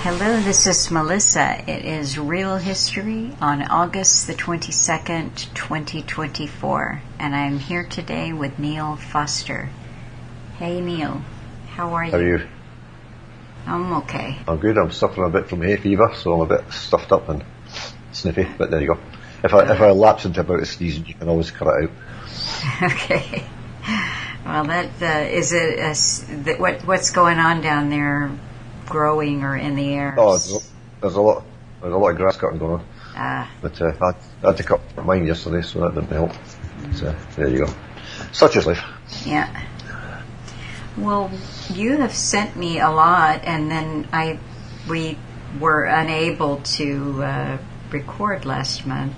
Hello, this is Melissa. It is Real History on August the 22nd, 2024, and I'm here today with Neil Foster. Hey Neil, how are you? How are you? I'm okay. I'm good. I'm suffering a bit from hay fever, so I'm a bit stuffed up and sniffy, but there you go. If I lapse into about a sneezing, you can always cut it out. Okay. Well, that is it. What's going on down there? Growing or in the air? Oh, there's a lot of grass cutting going on. But I had to cut mine yesterday, so that didn't help. So there you go. Such is life. Yeah. Well, you have sent me a lot, and then we were unable to record last month,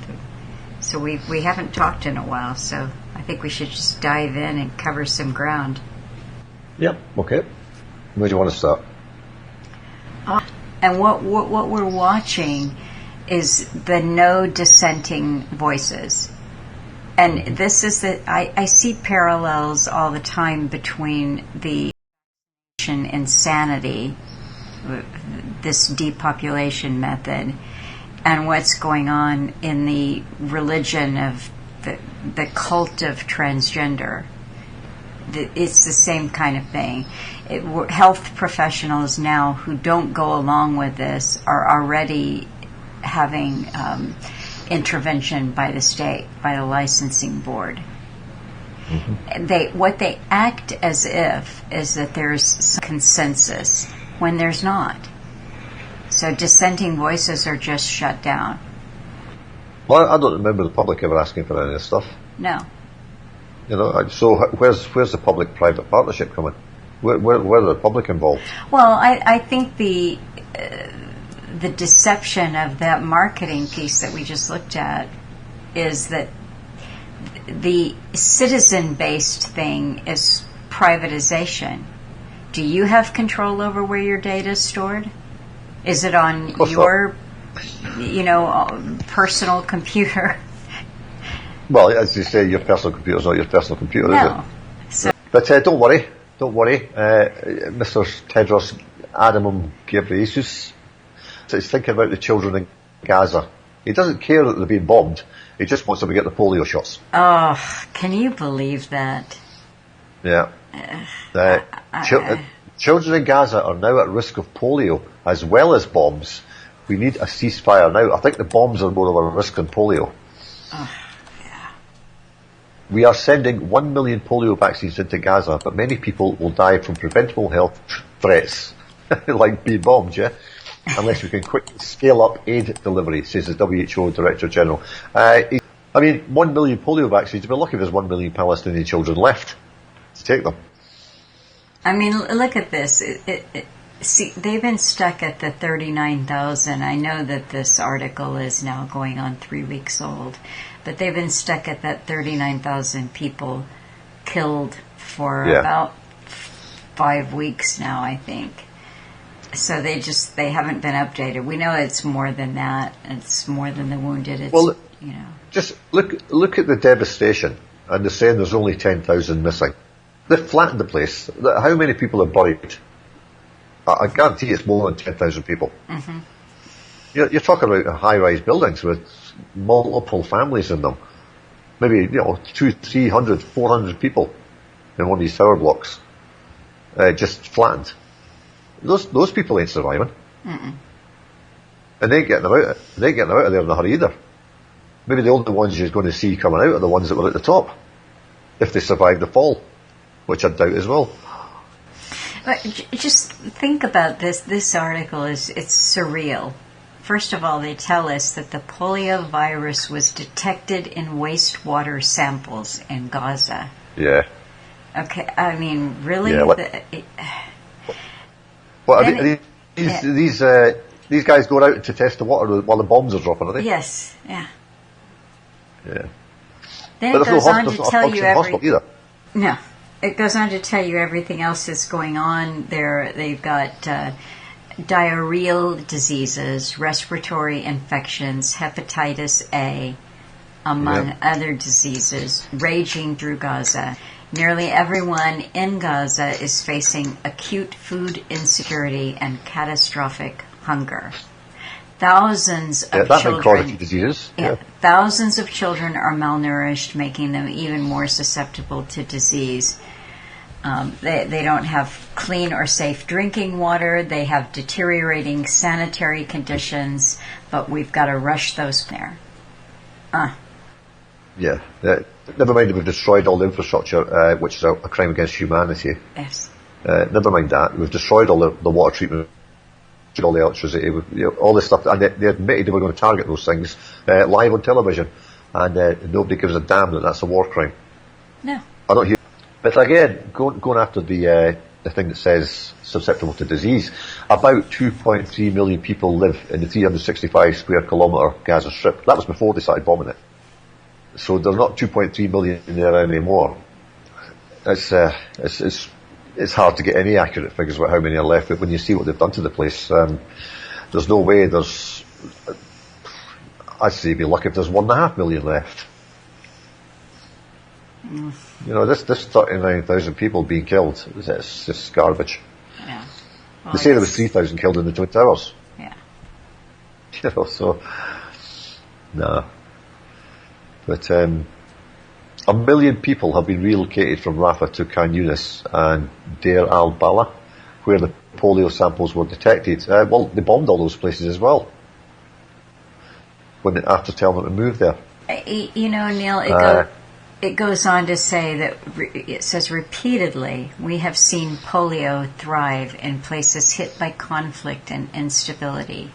so we haven't talked in a while. So I think we should just dive in and cover some ground. Yep. Okay. Where do you want to start? And what we're watching is the no dissenting voices. And this is I see parallels all the time between the insanity, this depopulation method, and what's going on in the religion of the cult of transgender. It's the same kind of thing. Health professionals now who don't go along with this are already having intervention by the state, by the licensing board. Mm-hmm. What they act as if is that there's some consensus when there's not. So dissenting voices are just shut down. Well, I don't remember the public ever asking for any of this stuff. No. You know, so where's the public-private partnership coming? Where are the public involved? Well, I think the deception of that marketing piece that we just looked at is that the citizen-based thing is privatization. Do you have control over where your data is stored? Is it on your, personal computer? Well, as you say, your personal computer is not your personal computer, no. Is it? But don't worry. Mr. Tedros Adhanom Ghebreyesus is thinking about the children in Gaza. He doesn't care that they're being bombed. He just wants them to get the polio shots. Oh, can you believe that? Yeah. Children in Gaza are now at risk of polio as well as bombs. We need a ceasefire now. I think the bombs are more of a risk than polio. Oh. We are sending 1 million polio vaccines into Gaza, but many people will die from preventable health threats, like being bombed, yeah? Unless we can quickly scale up aid delivery, says the WHO Director General. 1 million polio vaccines, we're lucky there's 1 million Palestinian children left to take them. I mean, look at this. See, they've been stuck at the 39,000. I know that this article is now going on 3 weeks old. But they've been stuck at that 39,000 people killed for about 5 weeks now, I think. So they haven't been updated. We know it's more than that. It's more than the wounded. Just look at the devastation, and they're saying there's only 10,000 missing. They've flattened the place. How many people are buried? I guarantee it's more than 10,000 people. Mm-hmm. You're talking about high-rise buildings with multiple families in them. Maybe, 200, 300, 400 people in one of these tower blocks. Just flattened. Those people ain't surviving. Mm-mm. And they ain't getting out of there in a hurry either. Maybe the only ones you're going to see coming out are the ones that were at the top. If they survive the fall. Which I doubt as well. But just think about this. This article it's surreal. First of all, they tell us that the polio virus was detected in wastewater samples in Gaza. Yeah. Okay, I mean, really? These guys go out to test the water while the bombs are dropping, are they? Yes, yeah. Yeah. Then but it goes on to tell you No. It goes on to tell you everything else that's going on there. They've got diarrheal diseases, respiratory infections, hepatitis A, among other diseases, raging through Gaza. Nearly everyone in Gaza is facing acute food insecurity and catastrophic hunger. Thousands of that children, chronic diseases. Thousands of children are malnourished, making them even more susceptible to disease. They don't have clean or safe drinking water. They have deteriorating sanitary conditions, but we've got to rush those there. Yeah. Never mind that we've destroyed all the infrastructure, which is a crime against humanity. Yes. Never mind that. We've destroyed all the water treatment, all the electricity, all this stuff. And they admitted they were going to target those things live on television. And nobody gives a damn that that's a war crime. No. I don't hear. But again, going after the thing that says susceptible to disease, about 2.3 million people live in the 365 square kilometre Gaza Strip. That was before they started bombing it. So there's not 2.3 million in there anymore. It's hard to get any accurate figures about how many are left, but when you see what they've done to the place, there's no way I'd say you'd be lucky if there's 1.5 million left. You know, this 39,000 people being killed, it's just garbage. Yeah. Well, they say there was 3,000 killed in the Twin Towers. Yeah. You know, so, nah. But, 1 million people have been relocated from Rafah to Khan Yunis and Deir al-Balah, where the polio samples were detected. Well, they bombed all those places as well, after telling them to move there. You know, Neil, it goes on to say that it says repeatedly, we have seen polio thrive in places hit by conflict and instability.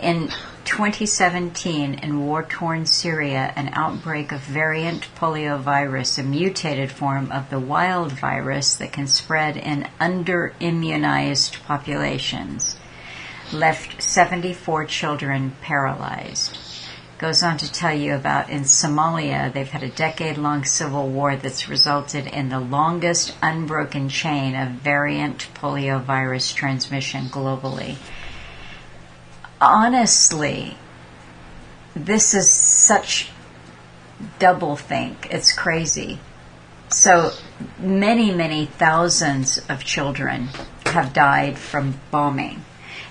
In 2017, in war-torn Syria, an outbreak of variant poliovirus, a mutated form of the wild virus that can spread in under-immunized populations, left 74 children paralyzed. Goes on to tell you about in Somalia, they've had a decade-long civil war that's resulted in the longest unbroken chain of variant poliovirus transmission globally. Honestly, this is such doublethink. It's crazy. So many thousands of children have died from bombing.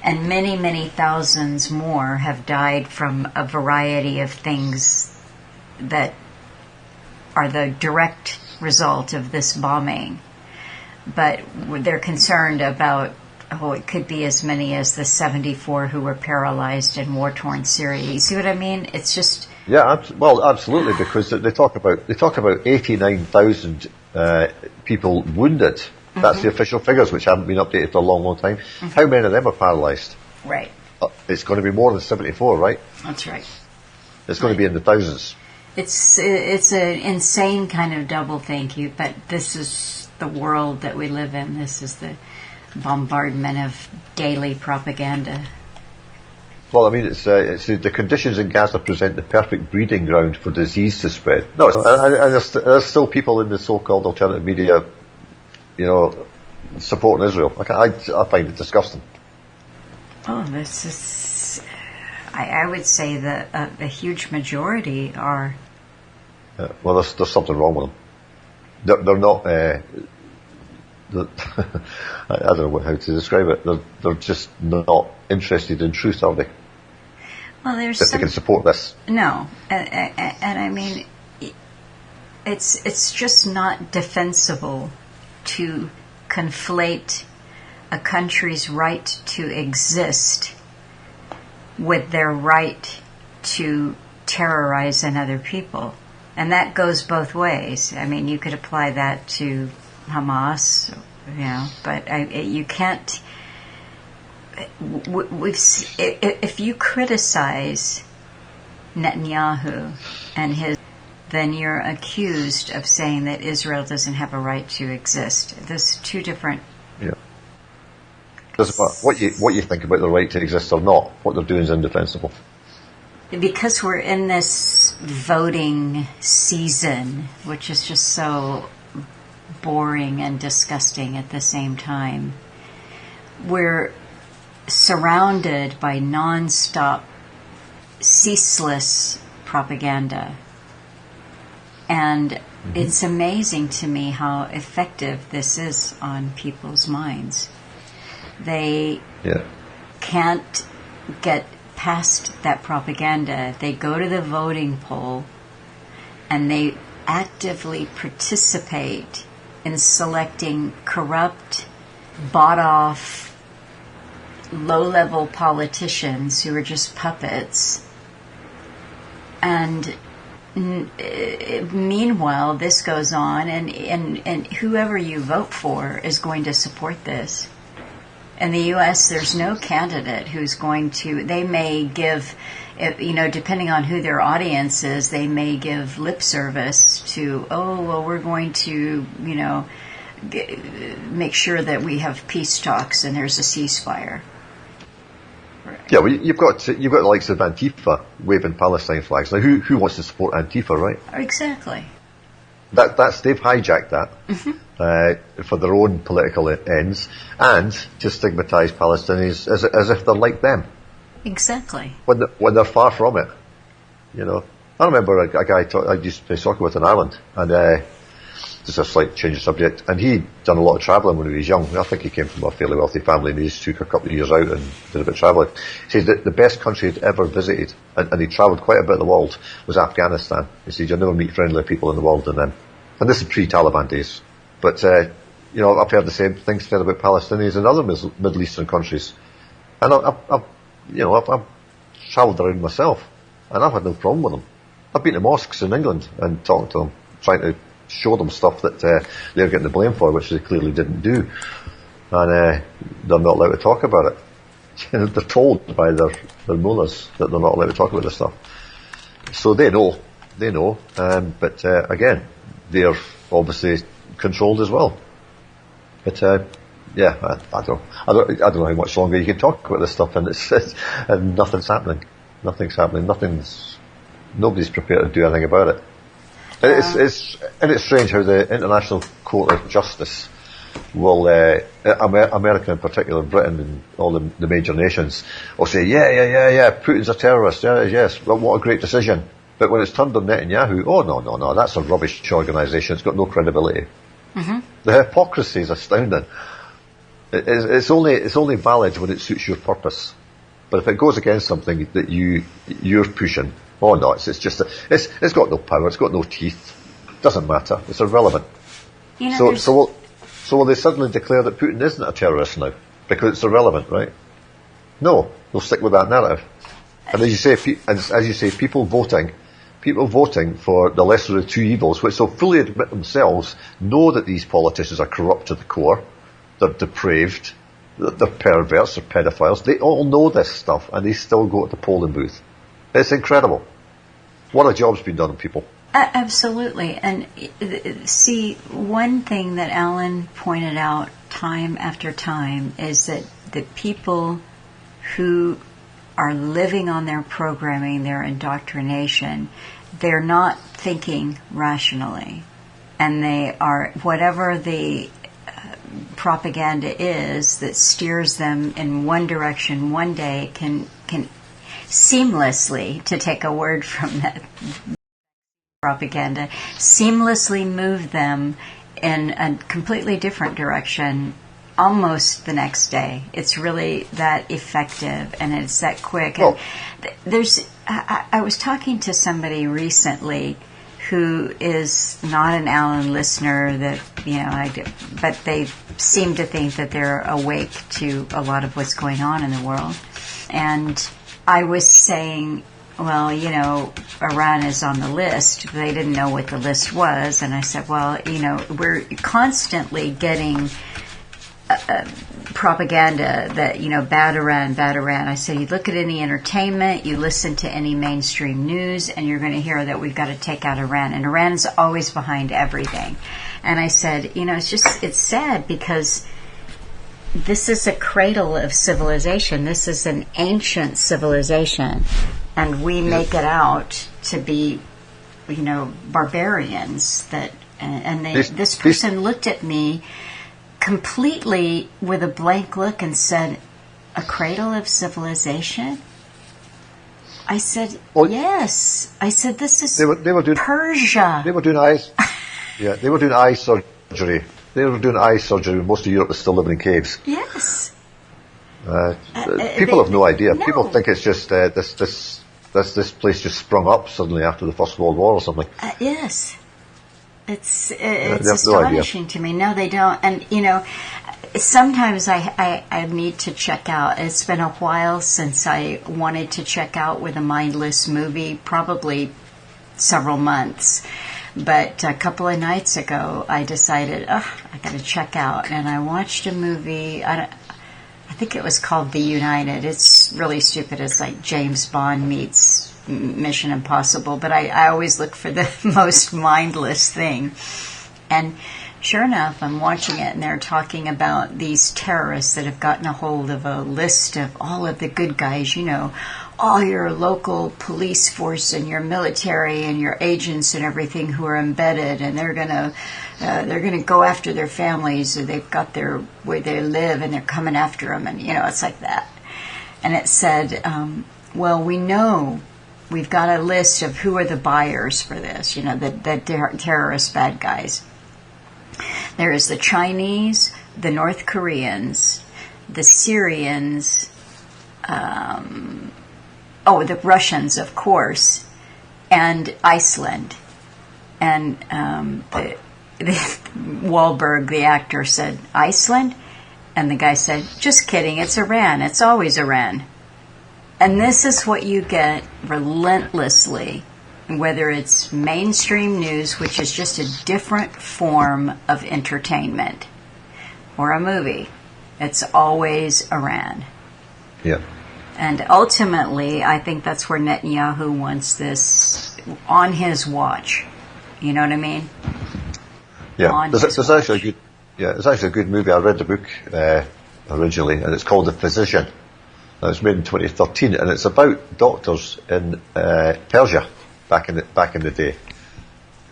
And many thousands more have died from a variety of things that are the direct result of this bombing. But they're concerned about, it could be as many as the 74 who were paralyzed in war-torn Syria. You see what I mean? It's just... Yeah, well, absolutely, because they talk about 89,000 people wounded. That's the official figures, which haven't been updated for a long time. How many of them are paralysed? Right. It's going to be more than 74, right? That's right. It's going to be in the thousands. It's an insane kind of doublethink, but this is the world that we live in. This is the bombardment of daily propaganda. Well, I mean, it's the conditions in Gaza present the perfect breeding ground for disease to spread. No, and there's still people in the so-called alternative media, you know, supporting Israel. I find it disgusting. Oh, this is... I would say that the huge majority are... Well, there's something wrong with them. They're not... I don't know how to describe it. They're just not interested in truth, are they? Well, there's if they can support this. No, and I mean, it's just not defensible to conflate a country's right to exist with their right to terrorize another people. And that goes both ways. I mean, you could apply that to Hamas, you know, but you can't... If you criticize Netanyahu and his, then you're accused of saying that Israel doesn't have a right to exist. There's two different... Yeah. What you think about the right to exist or not, what they're doing is indefensible. Because we're in this voting season, which is just so boring and disgusting at the same time, we're surrounded by non-stop, ceaseless propaganda. And it's amazing to me how effective this is on people's minds. They can't get past that propaganda. They go to the voting poll and they actively participate in selecting corrupt, bought-off, low-level politicians who are just puppets. And meanwhile, this goes on, and whoever you vote for is going to support this. In the U.S., there's no candidate who's going to, they may give, depending on who their audience is, they may give lip service to, we're going to, make sure that we have peace talks and there's a ceasefire. Yeah, well, you've got the likes of Antifa waving Palestine flags. Now, who wants to support Antifa, right? Exactly. They've hijacked that for their own political ends, and to stigmatise Palestinians as if they're like them. Exactly. When they're far from it. I remember a guy I used to play soccer with in Ireland, and just a slight change of subject, and he'd done a lot of travelling when he was young. I think he came from a fairly wealthy family, and he just took a couple of years out and did a bit of travelling. He said that the best country he'd ever visited, and he travelled quite a bit of the world, was Afghanistan. He said you'll never meet friendlier people in the world than them. And this is pre-Taliban days. But, I've heard the same things said about Palestinians in other Middle Eastern countries. And I've travelled around myself, and I've had no problem with them. I've been to mosques in England and talked to them, trying to show them stuff that they're getting the blame for, which they clearly didn't do. And they're not allowed to talk about it. They're told by their mullahs that they're not allowed to talk about this stuff. So they know. But again, they're obviously controlled as well. But I don't know how much longer you can talk about this stuff, and and nothing's happening. Nothing's happening. Nobody's prepared to do anything about it. It's strange how the International Court of Justice will, America in particular, Britain and all the major nations, will say, yeah, Putin's a terrorist, yes, well, what a great decision. But when it's turned on Netanyahu, no, that's a rubbish organisation, it's got no credibility. Mm-hmm. The hypocrisy is astounding. It's only valid when it suits your purpose. But if it goes against something that you're pushing, it's got no power, it's got no teeth, doesn't matter, it's irrelevant. So will they suddenly declare that Putin isn't a terrorist now because it's irrelevant, right? No, they'll stick with that narrative. And as you say, people voting for the lesser of two evils, which they'll fully admit themselves, know that these politicians are corrupt to the core, they're depraved, they're perverts, they're pedophiles. They all know this stuff, and they still go to the polling booth. It's incredible. What a job's been done on people. Absolutely. And see, one thing that Alan pointed out time after time is that the people who are living on their programming, their indoctrination, they're not thinking rationally. And they are, whatever the propaganda is that steers them in one direction one day can seamlessly, to take a word from that propaganda, seamlessly move them in a completely different direction almost the next day. It's really that effective, and it's that quick. And I was talking to somebody recently who is not an Alan listener, but they seem to think that they're awake to a lot of what's going on in the world. And I was saying, well, Iran is on the list. They didn't know what the list was. And I said, well, we're constantly getting propaganda that, bad Iran. I said, you look at any entertainment, you listen to any mainstream news, and you're going to hear that we've got to take out Iran. And Iran's always behind everything. And I said, it's sad because this is a cradle of civilization. This is an ancient civilization. And we make it out to be, barbarians. This person looked at me completely with a blank look and said, a cradle of civilization? I said, yes. I said, this is they were doing, Persia. They were doing eye surgery. They were doing eye surgery when most of Europe was still living in caves. Yes. People have no idea. No. People think it's just this place just sprung up suddenly after the First World War or something. Yes. It's have astonishing to me. No, they don't. And, sometimes I need to check out. It's been a while since I wanted to check out with a mindless movie, probably several months. But a couple of nights ago, I decided, I got to check out. And I watched a movie, I think it was called The United. It's really stupid. It's like James Bond meets Mission Impossible, but I always look for the most mindless thing. And sure enough, I'm watching it, and they're talking about these terrorists that have gotten a hold of a list of all of the good guys, all your local police force and your military and your agents and everything who are embedded, and they're gonna go after their families, or they've got their where they live, and they're coming after them, and it's like that. And it said, well, we know. We've got a list of who are the buyers for this, the terrorist bad guys. There is the Chinese, the North Koreans, the Syrians, the Russians, of course, and Iceland. And Wahlberg, the actor, said, Iceland? And the guy said, just kidding, it's Iran. It's always Iran. And this is what you get relentlessly, whether it's mainstream news, which is just a different form of entertainment, or a movie. It's always Iran. Yeah. And ultimately, I think that's where Netanyahu wants this on his watch. You know what I mean? Yeah. There's actually a good movie. I read the book originally, and it's called The Physician. It was made in 2013, and it's about doctors in Persia back in the day.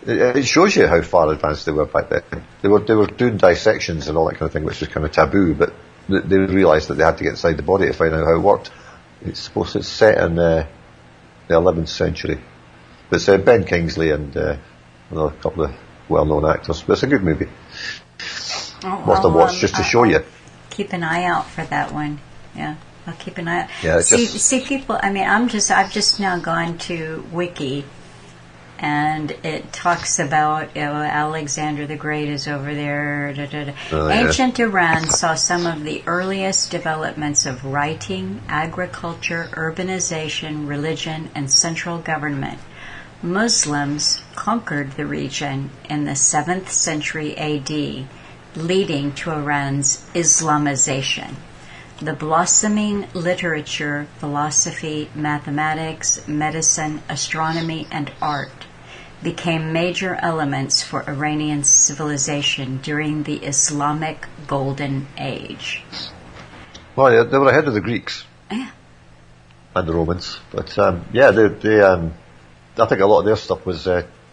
It shows you how far advanced they were back then. They were doing dissections and all that kind of thing, which was kind of taboo, but they realised that they had to get inside the body to find out how it worked. It's set in the 11th century. But it's Ben Kingsley and a couple of well-known actors. But it's a good movie. Worth a watch just to show you. Keep an eye out for that one. Yeah. I'll keep an eye out. Yeah, see people. I mean, I've just now gone to Wiki, and it talks about Alexander the Great is over there. Ancient Iran saw some of the earliest developments of writing, agriculture, urbanization, religion, and central government. Muslims conquered the region in the 7th century A.D., leading to Iran's Islamization. The blossoming literature, philosophy, mathematics, medicine, astronomy, and art became major elements for Iranian civilization during the Islamic Golden Age. Well, yeah, they were ahead of the Greeks. Yeah. And the Romans. But, I think a lot of their stuff was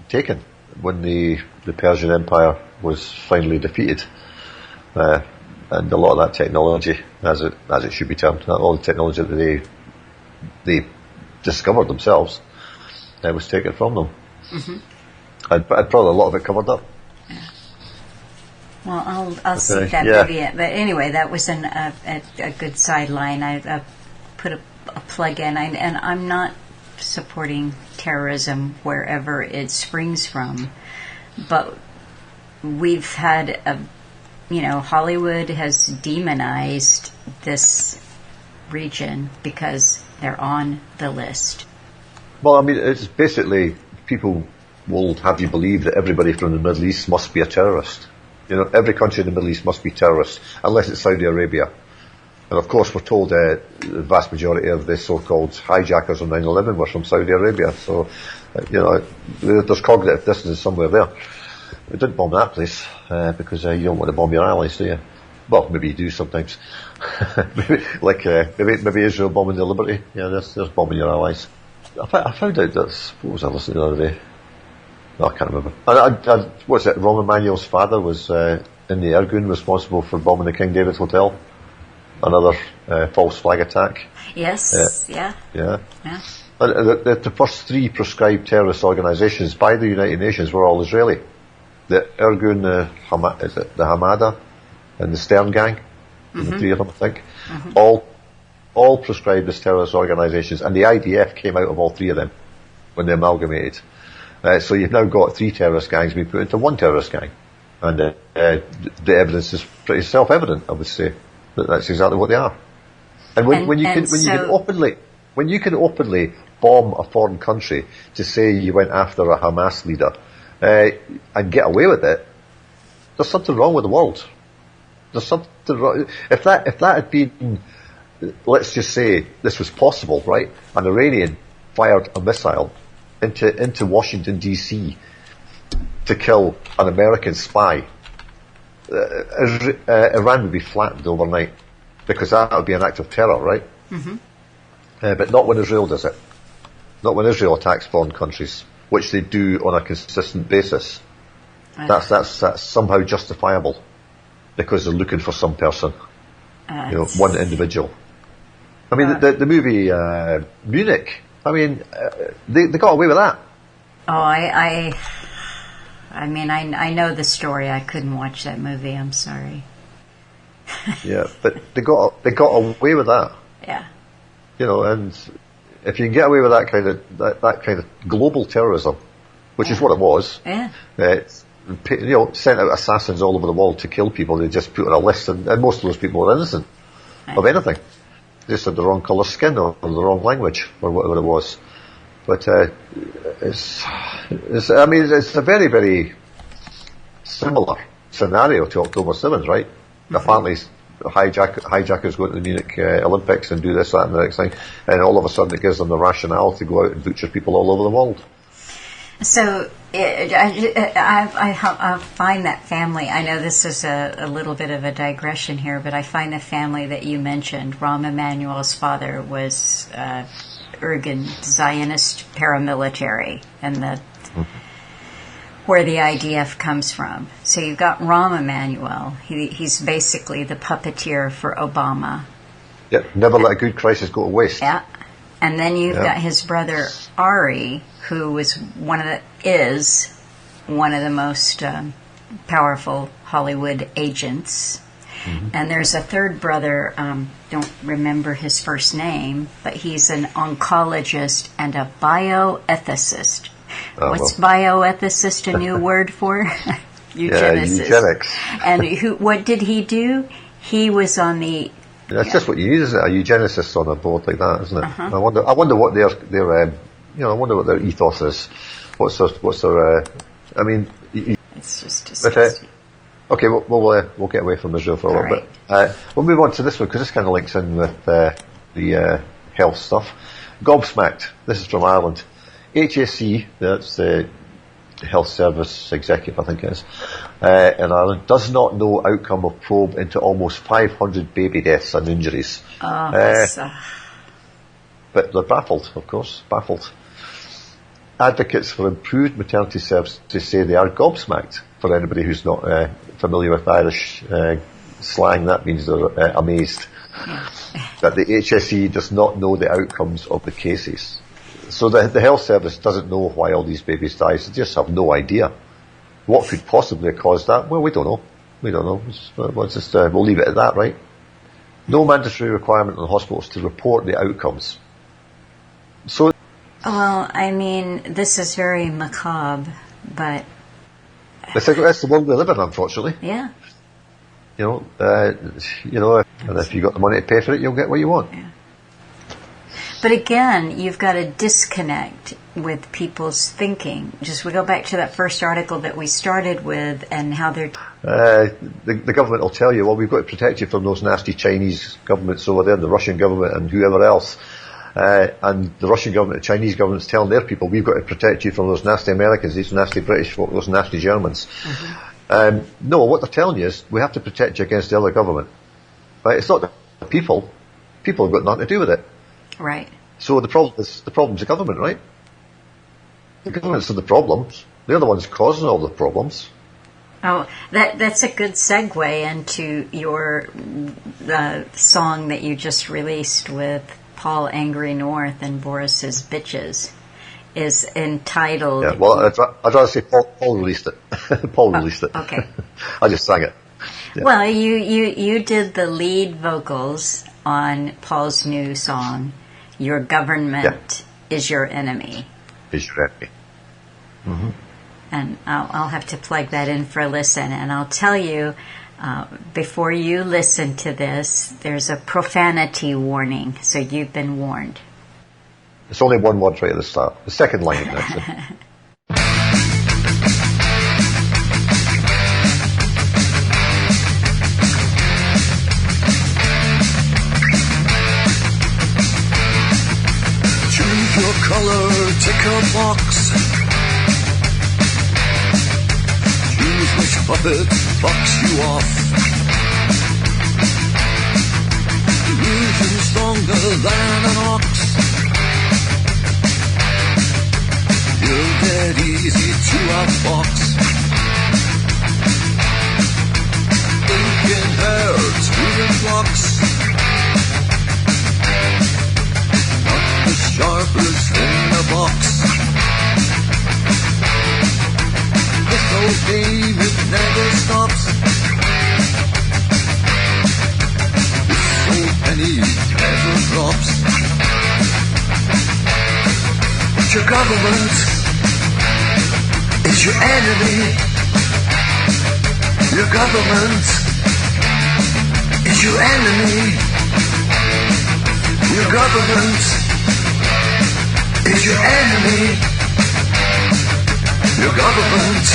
taken when the Persian Empire was finally defeated. And a lot of that technology, as it should be termed, all the technology that they discovered themselves, was taken from them. Mm-hmm. I'd probably a lot of it covered up. Yeah. Well, I'll see that movie. But anyway, that was a good sideline. I put a plug in, and I'm not supporting terrorism wherever it springs from, but we've had Hollywood has demonized this region because they're on the list. Well, I mean, it's basically people will have you believe that everybody from the Middle East must be a terrorist. Every country in the Middle East must be terrorists, unless it's Saudi Arabia. And of course, we're told the vast majority of the so-called hijackers on 9/11 were from Saudi Arabia. So, there's cognitive dissonance somewhere there. We didn't bomb that place because you don't want to bomb your allies, do you? Well, maybe you do sometimes. maybe Israel bombing the Liberty. Yeah, there's bombing your allies. I found out that, what was I listening to the other day? No, I can't remember. What's it? Rahm Emanuel's father was in the Irgun, responsible for bombing the King David Hotel. Another false flag attack. Yes. Yeah. And the first 3 proscribed terrorist organisations by the United Nations were all Israeli. The Irgun, the Hamada, and the Stern Gang, the 3 of them, I think, all all proscribed as terrorist organisations, and the IDF came out of all three of them when they amalgamated. So you've now got three terrorist gangs being put into one terrorist gang. And the evidence is pretty self-evident, I would say, that that's exactly what they are. And when you can openly bomb a foreign country to say you went after a Hamas leader and get away with it, there's something wrong with the world. There's something wrong. If that had been, let's just say this was possible, right? An Iranian fired a missile into Washington DC to kill an American spy, Iran would be flattened overnight, because that would be an act of terror, right? Mm-hmm. But not when Israel does it. Not when Israel attacks foreign countries, which they do on a consistent basis. That's somehow justifiable, because they're looking for some person, one individual. I mean, the movie Munich. I mean, they got away with that. Oh, I mean, I know the story. I couldn't watch that movie. I'm sorry. Yeah, but they got away with that. Yeah. And if you can get away with that kind of global terrorism, which is what it was. Yeah. Sent out assassins all over the world to kill people. They just put on a list, and most of those people were innocent of anything. They just had the wrong colour skin or the wrong language or whatever it was. But it's a very, very similar scenario to October 7th, right? Mm-hmm. Apparently, hijackers go to the Munich Olympics and do this, that, and the next thing, and all of a sudden it gives them the rationale to go out and butcher people all over the world. So I find that family, I know this is a little bit of a digression here, but I find the family that you mentioned, Rahm Emanuel's father was Irgun Zionist paramilitary, and where the IDF comes from. So you've got Rahm Emanuel. He's basically the puppeteer for Obama. Yeah, never let a good crisis go to waste. Yeah. And then you've got his brother Ari, who is one of the most powerful Hollywood agents. Mm-hmm. And there's a third brother, don't remember his first name, but he's an oncologist and a bioethicist. What's bioethicist a new word for? Eugenicist. Eugenics. And what did he do? He was on the... That's just what you need, isn't it? A eugenicist on a board like that, isn't it? Uh-huh. I wonder what their I wonder what their ethos is. What's their I mean... It's just disgusting. Okay, we'll get away from Israel for a little bit. We'll move on to this one, because this kind of links in with the health stuff. Gobsmacked. This is from Ireland. HSE, that's the Health Service Executive, I think it is, in Ireland, does not know outcome of probe into almost 500 baby deaths and injuries. But they're baffled, of course, baffled. Advocates for improved maternity services say they are gobsmacked. For anybody who's not familiar with Irish slang, that means they're amazed. That the HSE does not know the outcomes of the cases. So the health service doesn't know why all these babies die. They just have no idea. What could possibly have caused that? Well, we don't know. We'll leave it at that, right? No mandatory requirement on hospitals to report the outcomes. So... Well, I mean, this is very macabre, but... That's the world we live in, unfortunately. Yeah. And if you've got the money to pay for it, you'll get what you want. Yeah. But again, you've got a disconnect with people's thinking. We go back to that first article that we started with, and how they're... The government will tell you, well, we've got to protect you from those nasty Chinese governments over there, the Russian government and whoever else. And the Russian government, the Chinese government's telling their people, we've got to protect you from those nasty Americans, these nasty British folk, those nasty Germans. Mm-hmm. No, what they're telling you is, we have to protect you against the other government. Right? It's not the people. People have got nothing to do with it. Right. So the problem's the government, right? The governments are the problems. They're the ones causing all the problems. Oh, that's a good segue into your song that you just released with Paul Angry North and Boris's Bitches. Is entitled... Yeah, well, I'd rather say Paul released it. Paul released it. Okay. I just sang it. Yeah. Well, you did the lead vocals on Paul's new song, "Your Government is Your Enemy." Is your enemy. Mm-hmm. And I'll have to plug that in for a listen. And I'll tell you, before you listen to this, there's a profanity warning, so you've been warned. It's only one word right at the start. The second line, actually. Choose your color, tick a box. Choose which puppet bucks you off. Illusion stronger than an ox. You're dead easy to outbox. Thinking hair, student blocks. Not the sharpest in the box. This old game, it never stops. This old penny never drops. Your government is your enemy. Your government is your enemy. Your government is your enemy. Your government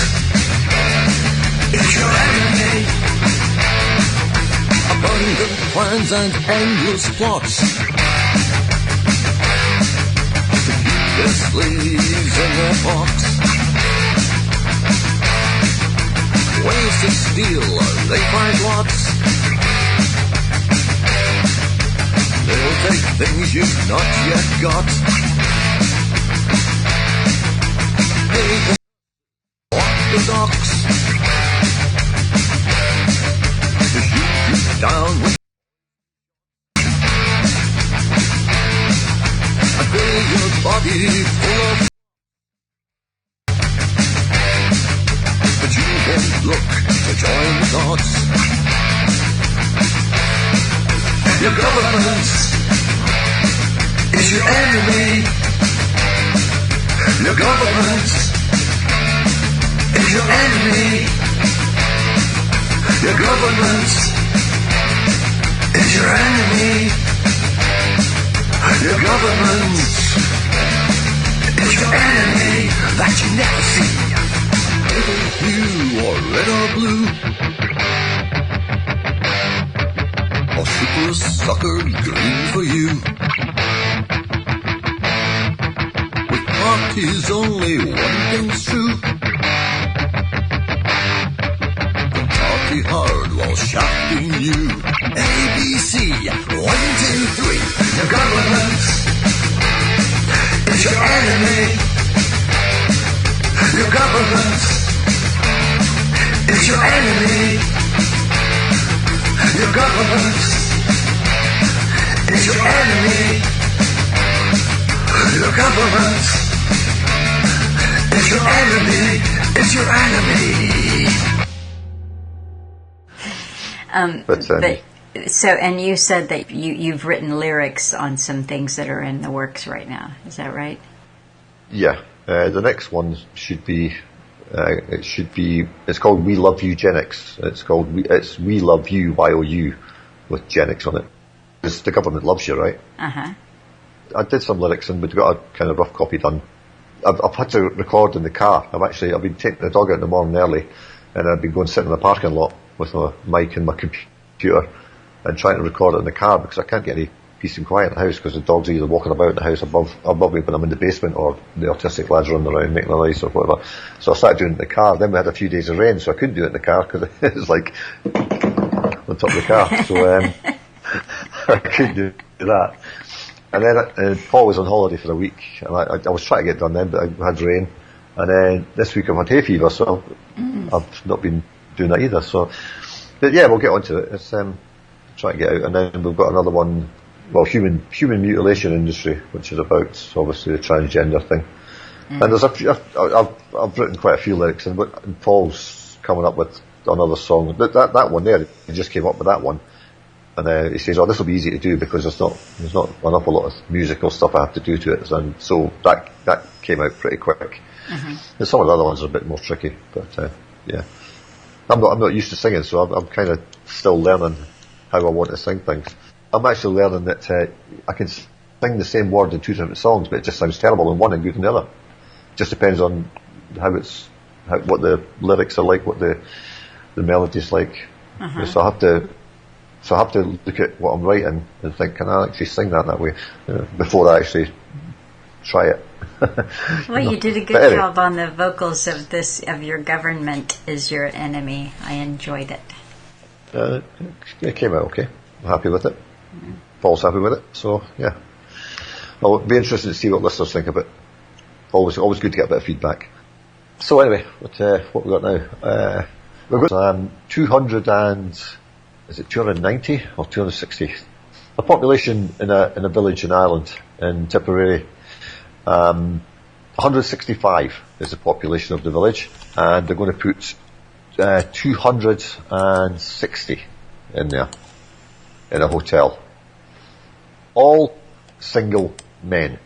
is your enemy. Abundant plans and endless plots. Their slaves in their box. Ways to steal, they find lots. They'll take things you've not yet got. They can walk the docks to shoot you down with fill your body full of. But you won't look to join the gods. Your government is your enemy. Your government is your enemy. Your government is your enemy. Your government is your enemy that you never see. Whether blue or red or blue, or super sucker green for you. With parties only one thing's true. The party hard while shouting you. ABC, 1, 2, 3. Your government is your enemy. Your government is your enemy. Your government is your enemy. Your government is your enemy. Is your enemy. So, and you said that you've written lyrics on some things that are in the works right now. Is that right? Yeah. The next one should be. It's called "We Love Eugenics." It's "We Love You" YOU with Genics on it. It's the government loves you, right? Uh-huh. I did some lyrics and we'd got a kind of rough copy done. I've had to record in the car. I've been taking the dog out in the morning early, and I've been going sit in the parking lot with my mic and my computer and trying to record it in the car because I can't get any peace and quiet in the house because the dog's either walking about in the house above me when I'm in the basement, or the autistic lads running around making a noise or whatever. So I started doing it in the car. Then we had a few days of rain, so I couldn't do it in the car because it was like on top of the car. So I couldn't do that. And then Paul was on holiday for a week, and I was trying to get it done then, but I had rain. And then this week I've had hay fever, so I've not been doing that either. So, but yeah, we'll get onto it. It's trying to get out, and then we've got another one. Well, human mutilation industry, which is about obviously the transgender thing. And there's I've written quite a few lyrics, and Paul's coming up with another song. That one there, he just came up with that one. And he says, this will be easy to do because there's not an awful lot of musical stuff I have to do to it. And so that came out pretty quick. Mm-hmm. And some of the other ones are a bit more tricky, but yeah. I'm not used to singing, so I'm kind of still learning how I want to sing things. I'm actually learning that I can sing the same word in two different songs, but it just sounds terrible in one and good in the other. It just depends on what the lyrics are like, what the melody's like. Uh-huh. So I have to look at what I'm writing and think, can I actually sing that way before I actually try it. Well, you did a good job on the vocals of your government is your enemy. I enjoyed it. It came out okay. I'm happy with it. Mm-hmm. Paul's happy with it. So yeah, I'll be interested to see what listeners think of it. Always good to get a bit of feedback. So anyway, what we got now? We've got 290 or 260? A population in a village in Ireland, in Tipperary. 165 is the population of the village, and they're going to put 260 in there, in a hotel. All single men.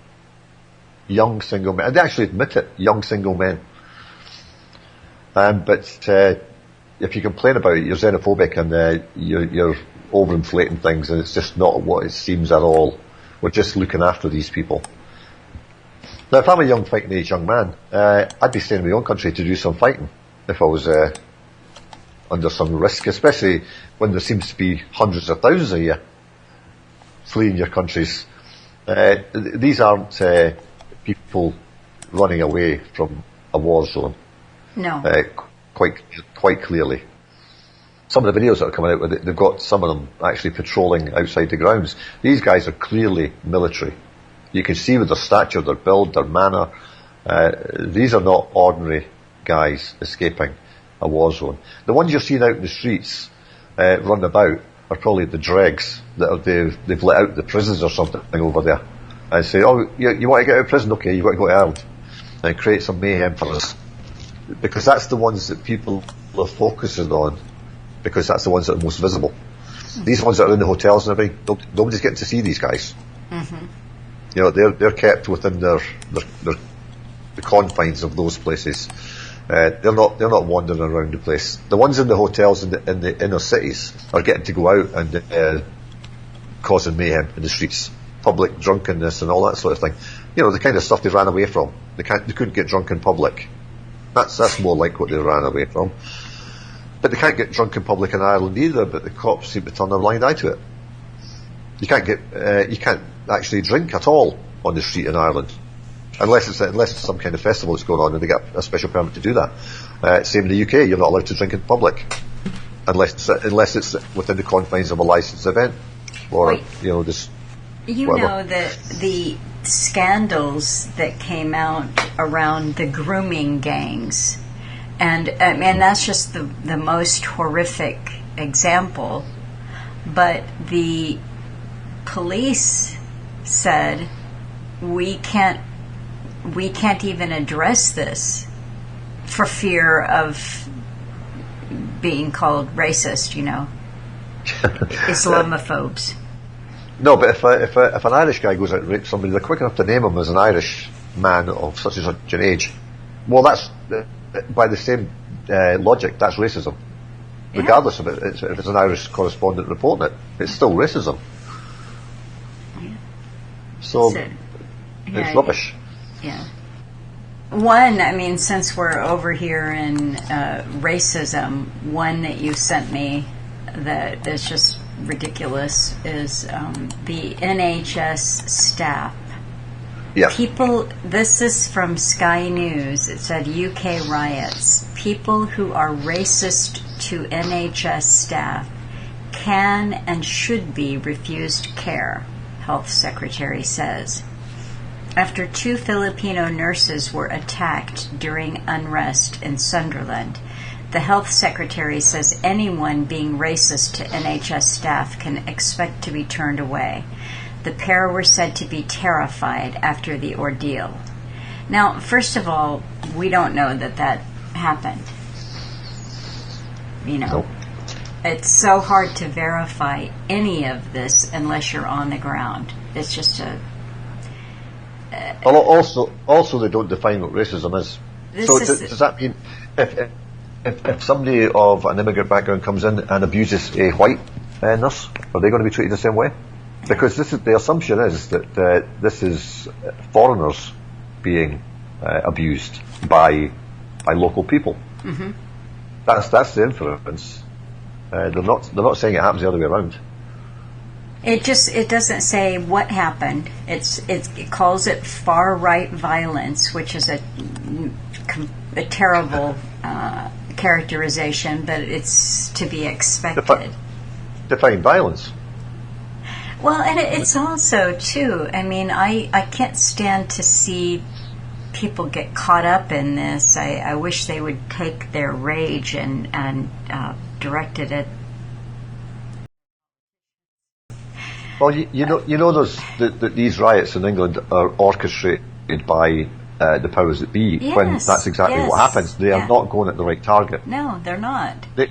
Young single men. And they actually admit it, young single men. But if you complain about it, you're xenophobic and you're overinflating things, and it's just not what it seems at all. We're just looking after these people. Now, if I'm a young fighting age young man, I'd be staying in my own country to do some fighting if I was under some risk, especially when there seems to be hundreds of thousands a year fleeing your countries. These aren't people running away from a war zone. No. Quite clearly. Some of the videos that are coming out, they've got some of them actually patrolling outside the grounds. These guys are clearly military. You can see with their stature, their build, their manner. These are not ordinary guys escaping a war zone. The ones you're seeing out in the streets running about are probably the dregs that they've let out the prisons or something over there and say, oh, you want to get out of prison? Okay, you've got to go to Ireland and create some mayhem for us. Because that's the ones that people are focusing on, because that's the ones that are most visible. Mm-hmm. These ones that are in the hotels and everything, nobody's getting to see these guys. Mm-hmm. You know, they're kept within the confines of those places. They're not wandering around the place. The ones in the hotels in the inner cities are getting to go out and causing mayhem in the streets, public drunkenness and all that sort of thing. You know, the kind of stuff they ran away from. They couldn't get drunk in public. That's more like what they ran away from. But they can't get drunk in public in Ireland either. But the cops seem to turn a blind eye to it. You can't actually drink at all on the street in Ireland, unless it's some kind of festival that's going on and they get a special permit to do that. Same in the UK, you're not allowed to drink in public unless it's within the confines of a licensed event or this. You whatever. know that the scandals that came out around the grooming gangs, and that's just the most horrific example. But the police said we can't even address this for fear of being called racist, Islamophobes. No, but if an Irish guy goes out and rapes somebody, they're quick enough to name him as an Irish man of such and such an age. Well, that's by the same logic, that's racism. Yeah. Regardless of if it's an Irish correspondent reporting it, it's still racism. Yeah. So it's rubbish. Yeah. One, since we're over here in racism, one that you sent me that is just ridiculous is the NHS staff. Yeah. This is from Sky News. It said UK riots. People who are racist to NHS staff can and should be refused care, Health Secretary says. After 2 Filipino nurses were attacked during unrest in Sunderland, the Health Secretary says anyone being racist to NHS staff can expect to be turned away. The pair were said to be terrified after the ordeal. Now, first of all, we don't know that happened. You know, No. it's so hard to verify any of this unless you're on the ground. It's just a. Well, also they don't define what racism is. So does that mean if somebody of an immigrant background comes in and abuses a white nurse, are they going to be treated the same way? Because the assumption is that this is foreigners being abused by local people. Mm-hmm. That's the inference. They're not saying it happens the other way around. It doesn't say what happened. It calls it far right violence, which is a terrible characterization, but it's to be expected. Define violence. Well, and it's also too. I mean, I can't stand to see people get caught up in this. I wish they would take their rage and direct it at. Well, you know that these riots in England are orchestrated by the powers that be. Yes, when that's exactly what happens. They are not going at the right target. No, they're not. They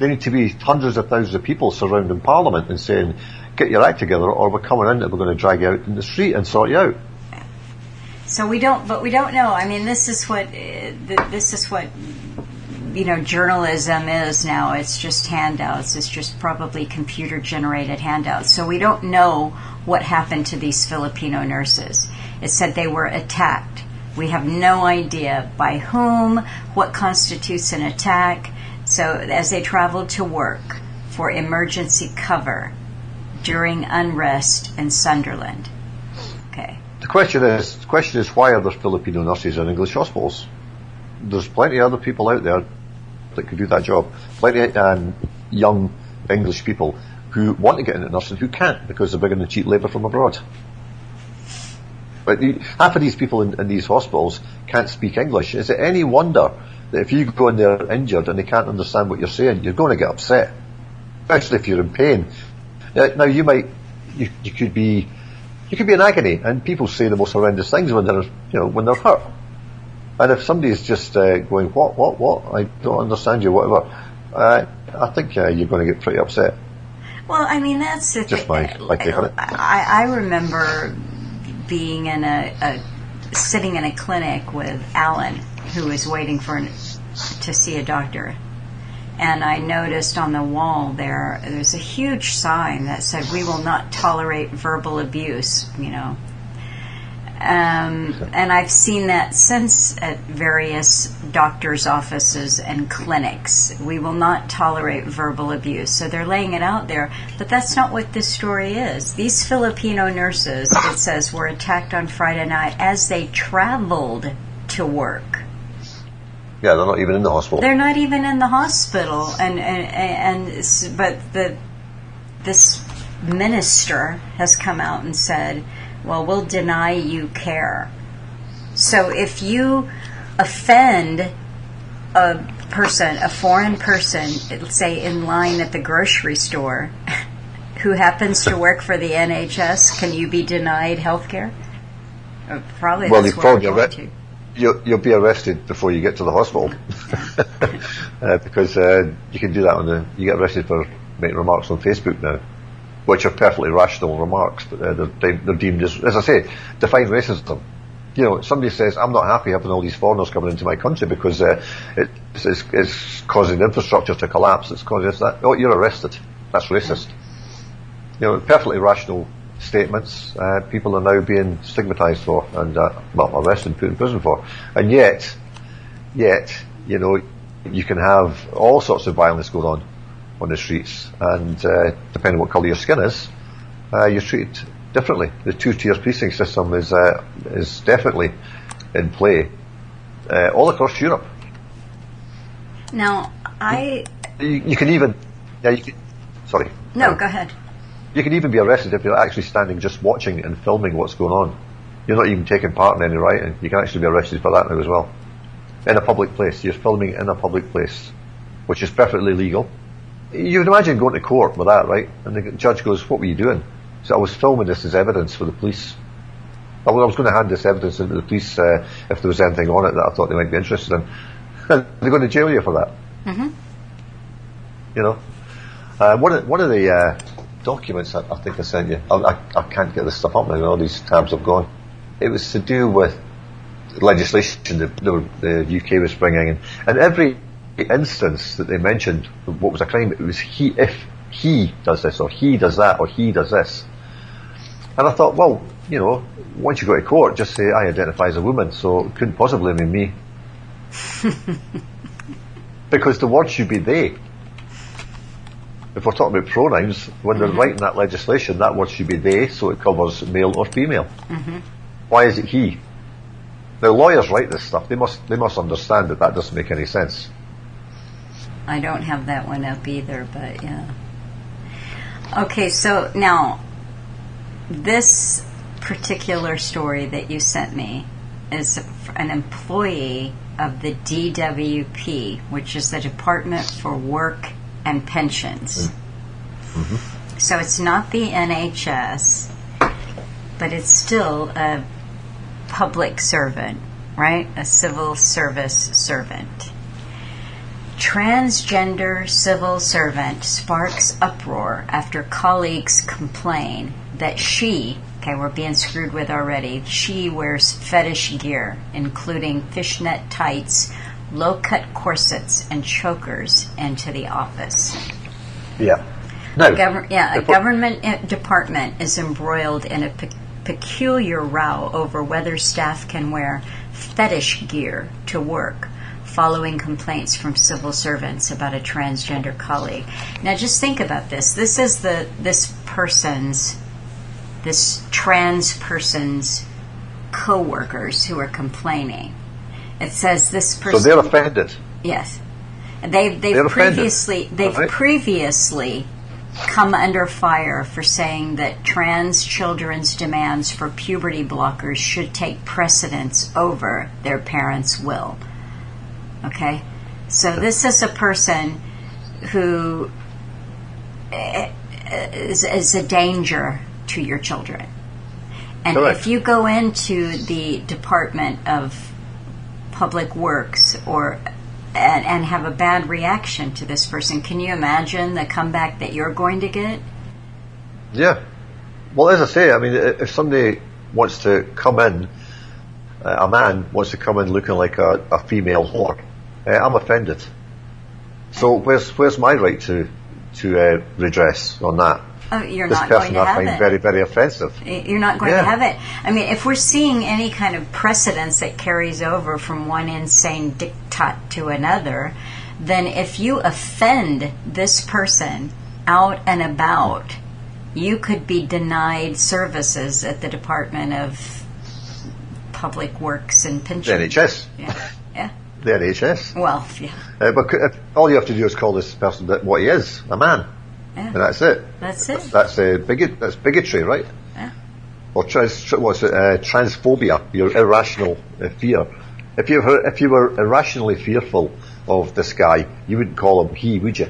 need to be hundreds of thousands of people surrounding Parliament and saying, "Get your act together, or we're coming in and we're going to drag you out in the street and sort you out." So we don't know. I mean, this is what journalism is now. It's just handouts. It's just probably computer-generated handouts. So we don't know what happened to these Filipino nurses. It said they were attacked. We have no idea by whom, what constitutes an attack. So as they traveled to work for emergency cover during unrest in Sunderland. Okay. The question is why are there Filipino nurses in English hospitals? There's plenty of other people out there that could do that job. Plenty of young English people who want to get into nursing who can't because they're bringing in cheap labour from abroad. But half of these people in these hospitals can't speak English. Is it any wonder that if you go in there injured and they can't understand what you're saying, you're going to get upset, especially if you're in pain? Now you could be in agony, and people say the most horrendous things when they're hurt. And if somebody's just going, what? I don't understand you, whatever. I think you're going to get pretty upset. Well, I mean, that's the just my take on it. I remember being sitting in a clinic with Alan, who was waiting to see a doctor. And I noticed on the wall there's a huge sign that said, "We will not tolerate verbal abuse," And I've seen that since at various doctors' offices and clinics. We will not tolerate verbal abuse. So they're laying it out there. But that's not what this story is. These Filipino nurses, it says, were attacked on Friday night as they traveled to work. Yeah, they're not even in the hospital. They're not even in the hospital, but this minister has come out and said, "Well, we'll deny you care." So if you offend a foreign person, let's say in line at the grocery store, who happens to work for the NHS, can you be denied health care? Probably. Well, that's what we're going to. You'll be arrested before you get to the hospital because you can do that you get arrested for making remarks on Facebook now, which are perfectly rational remarks, but they're deemed as I say, define racism. Somebody says, "I'm not happy having all these foreigners coming into my country because it's causing infrastructure to collapse. It's causing this, that." Oh, you're arrested. That's racist. Perfectly rational statements. People are now being stigmatized for and arrested and put in prison for, and yet you can have all sorts of violence going on the streets, and depending on what colour your skin is, you're treated differently. The two-tier policing system is definitely in play all across Europe. Now, you can even sorry. No, go ahead. You can even be arrested if you're actually standing just watching and filming what's going on. You're not even taking part in any rioting. You can actually be arrested for that now as well. In a public place. You're filming in a public place, which is perfectly legal. You would imagine going to court with that, right? And the judge goes, "What were you doing?" So I was filming this as evidence for the police. I was going to hand this evidence into the police if there was anything on it that I thought they might be interested in. They're going to jail you for that. Mm-hmm. You know, one of the documents I think I sent you. I can't get this stuff up now. All these tabs have gone. It was to do with legislation the UK was bringing in, and every instance that they mentioned what was a crime, it was if he does this or he does that or he does this. And I thought, well, you know, once you go to court, just say I identify as a woman, so it couldn't possibly mean me. Because the word should be they. If we're talking about pronouns, when they're writing that legislation, that word should be they, so it covers male or female. Mm-hmm. Why is it he? Now, lawyers write this stuff. They must understand that doesn't make any sense. I don't have that one up either, but yeah. Okay, so now, this particular story that you sent me is an employee of the DWP, which is the Department for Work and Pensions. Mm-hmm. So it's not the NHS, but it's still a public servant, right? A civil service servant. Transgender civil servant sparks uproar after colleagues complain that we're being screwed with already, she wears fetish gear, including fishnet tights, low-cut corsets, and chokers into the office. Yeah. No. A government department is embroiled in a peculiar row over whether staff can wear fetish gear to work, following complaints from civil servants about a transgender colleague. Now, just think about this. This is this trans person's co-workers who are complaining. It says this person. So they're offended. Yes, they've previously come under fire for saying that trans children's demands for puberty blockers should take precedence over their parents' will. Okay, so this is a person who is a danger to your children. And Correct. If you go into the Department of Public Works and have a bad reaction to this person, can you imagine the comeback that you're going to get? Yeah. Well, as I say, I mean, if somebody wants to come in, a man wants to come in looking like a female whore, I'm offended. So where's my right to redress on that? Oh, you're this not going person to I have find it. very, very offensive. You're not going to have it. I mean, if we're seeing any kind of precedence that carries over from one insane diktat to another, then if you offend this person out and about, you could be denied services at the Department of Public Works and Pensions. The NHS. Yeah. The NHS. Well, yeah. But all you have to do is call this person what he is, a man. Yeah. And that's it. That's it. That's bigotry, right? Yeah. Or transphobia, your irrational fear. If you were irrationally fearful of this guy, you wouldn't call him he, would you?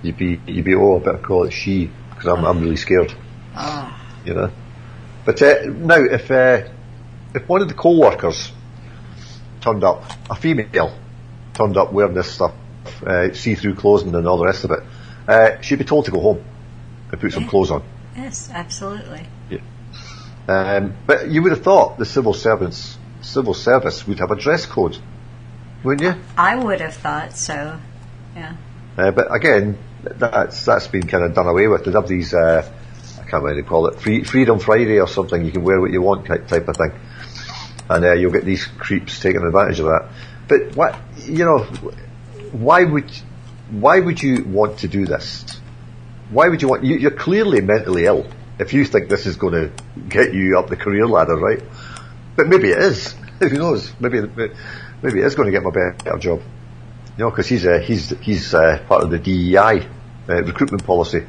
You'd be I better call it she because I'm really scared. You know. But now, if one of the co-workers turned up, a female turned up wearing this stuff, see-through clothing and all the rest of it, she'd be told to go home and put some clothes on. Yes, absolutely. Yeah. But you would have thought the civil service would have a dress code, wouldn't you? I would have thought so. Yeah. But again, that's been kind of done away with. They have these, I can't really call it Freedom Friday or something. You can wear what you want type of thing, and you'll get these creeps taking advantage of that. But why would you want to do this? Why would you want? You're clearly mentally ill if you think this is going to get you up the career ladder, right? But maybe it is. Who knows? Maybe it is going to get him a better job. You know, because he's part of the DEI recruitment policy.